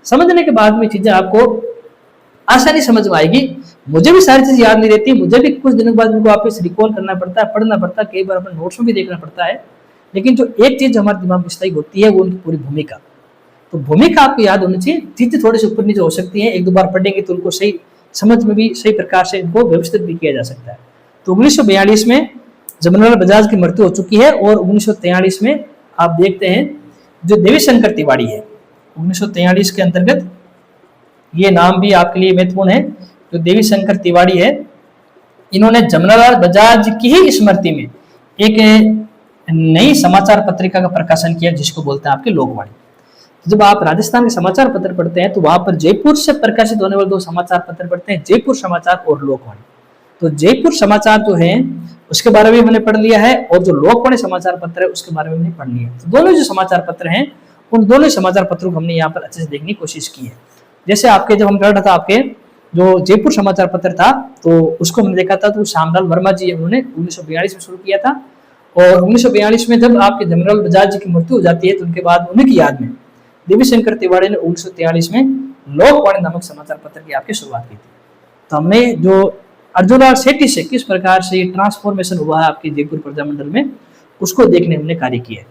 समझने के बाद में चीजें आपको आसानी समझ में आएगी। मुझे भी सारी चीज याद नहीं रहती, मुझे भी कुछ दिनों के बाद उनको वापस रिकॉल करना पड़ता है, पढ़ना पड़ता है, कई बार अपने नोट्स में भी देखना पड़ता है। लेकिन जो एक चीज हमारे दिमाग में स्थायी होती है वो उनकी पूरी भूमिका। तो भूमिका आपको याद होनी चाहिए। चीजें थोड़ी सी ऊपर नीचे हो सकती हैं, 1-2 बार पढ़ेंगे तो उनको सही समझ में भी सही प्रकार से इनको व्यवस्थित भी किया जा सकता है। तो 1942 में जमनालाल बजाज की मृत्यु हो चुकी है और 1943 में आप देखते हैं जो देवी शंकर तिवारी है, 1943 के अंतर्गत ये नाम भी आपके लिए महत्वपूर्ण है। जो देवी शंकर तिवारी है, इन्होंने जमनालाल बजाज की ही स्मृति में एक नई समाचार पत्रिका का प्रकाशन किया, जिसको बोलते हैं आपके लोकवाणी। जब आप राजस्थान के समाचार पत्र पढ़ते हैं तो वहां पर जयपुर से प्रकाशित होने वाले दो समाचार पत्र पढ़ते हैं, जयपुर समाचार और लोकवाणी। तो जयपुर समाचार जो है उसके बारे में मैंने पढ़ लिया है, और जो लोकवाणी समाचार पत्र है उसके बारे में मैंने पढ़ लिया है। तो दोनों जो समाचार पत्र हैं उन दोनों समाचार पत्रों को हमने यहाँ पर अच्छे से देखने की कोशिश की है। जैसे आपके जब हम पढ़ रहा था, आपके जो जयपुर समाचार पत्र था तो उसको हमने देखा था, तो श्यामलाल वर्मा जी उन्होंने 1942 में शुरू किया था, और 1942 में जब आपके जमनालाल बजाज जी की मृत्यु हो जाती है तो उनके बाद उन्हीं की याद में देवी शंकर तिवारी ने 1943 में लोकवाणी नामक समाचार पत्र की आपकी शुरुआत की थी। तो हमने जो अर्जुनलाल सेठी से किस प्रकार से ट्रांसफॉर्मेशन हुआ है आपके जयपुर प्रजामंडल में, उसको देखने हमने कार्य किया है।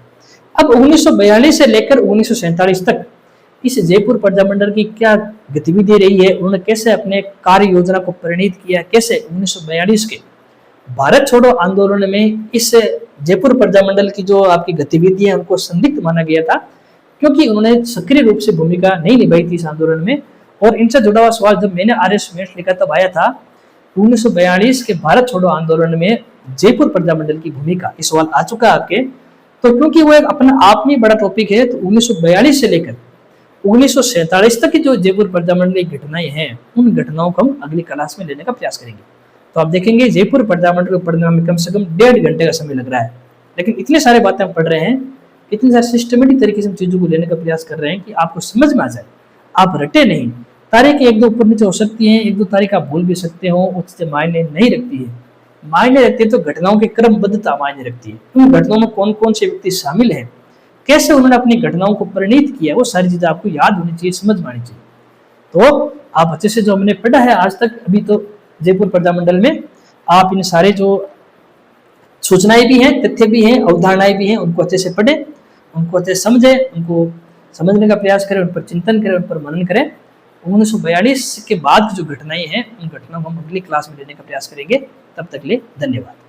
अब 1942 से लेकर 1947 तक इस जयपुर प्रजामंडल की क्या गतिविधि रही है, उन्होंने कैसे अपने कार्य योजना को परिणित किया, कैसे 1942 के भारत छोड़ो आंदोलन में इस जयपुर प्रजामंडल की जो आपकी गतिविधि है उनको संदिग्ध माना गया था, क्योंकि उन्होंने सक्रिय रूप से भूमिका नहीं निभाई थी इस आंदोलन में। और इनसे जुड़ा हुआ सवाल जब मैंने आर्य समेत लिखा तब आया था 1942 के भारत छोड़ो आंदोलन में जयपुर प्रजामंडल की भूमिका, इस सवाल आ चुका है आपके। तो क्योंकि वो एक अपना आप में बड़ा टॉपिक है, तो 1942 से लेकर 1947 तक की जो जयपुर प्रजामंडल की घटनाएं हैं उन घटनाओं को हम अगली क्लास में लेने का प्रयास करेंगे। तो आप देखेंगे जयपुर प्रजामंडल को पढ़ने में कम से कम 1.5 घंटे का समय लग रहा है, लेकिन इतने सारे बातें हम पढ़ रहे हैं, इतने सारे सिस्टमेटिक तरीके से हम चीजों को लेने का प्रयास कर रहे हैं कि आपको समझ में आ जाए, आप रटे नहीं। तारीख एक दो ऊपर नीचे हो सकती है, एक दो तारीख आप भूल भी सकते हो, उससे मायने नहीं रखती है। मायने रखती है तो घटनाओं की क्रमबद्धता मायने रखती है, उन घटनाओं में कौन कौन से व्यक्ति शामिल हैं, कैसे उन्होंने अपनी घटनाओं को परिणित किया, वो सारी चीजें आपको याद होनी चाहिए, समझ में आनी चाहिए। तो आप अच्छे से जो हमने पढ़ा है आज तक अभी तो जयपुर प्रजामंडल में, आप इन सारे जो सूचनाएं भी हैं, तथ्य भी हैं, अवधारणाएं भी हैं, उनको अच्छे से पढ़ें, उनको अच्छे से समझें, उनको समझने का प्रयास करें, उन पर चिंतन करें, उन पर मनन करें। 1942 के बाद की जो घटनाएं हैं उन घटनाओं को हम अगली क्लास में लेने का प्रयास करेंगे। तब तक के लिए धन्यवाद।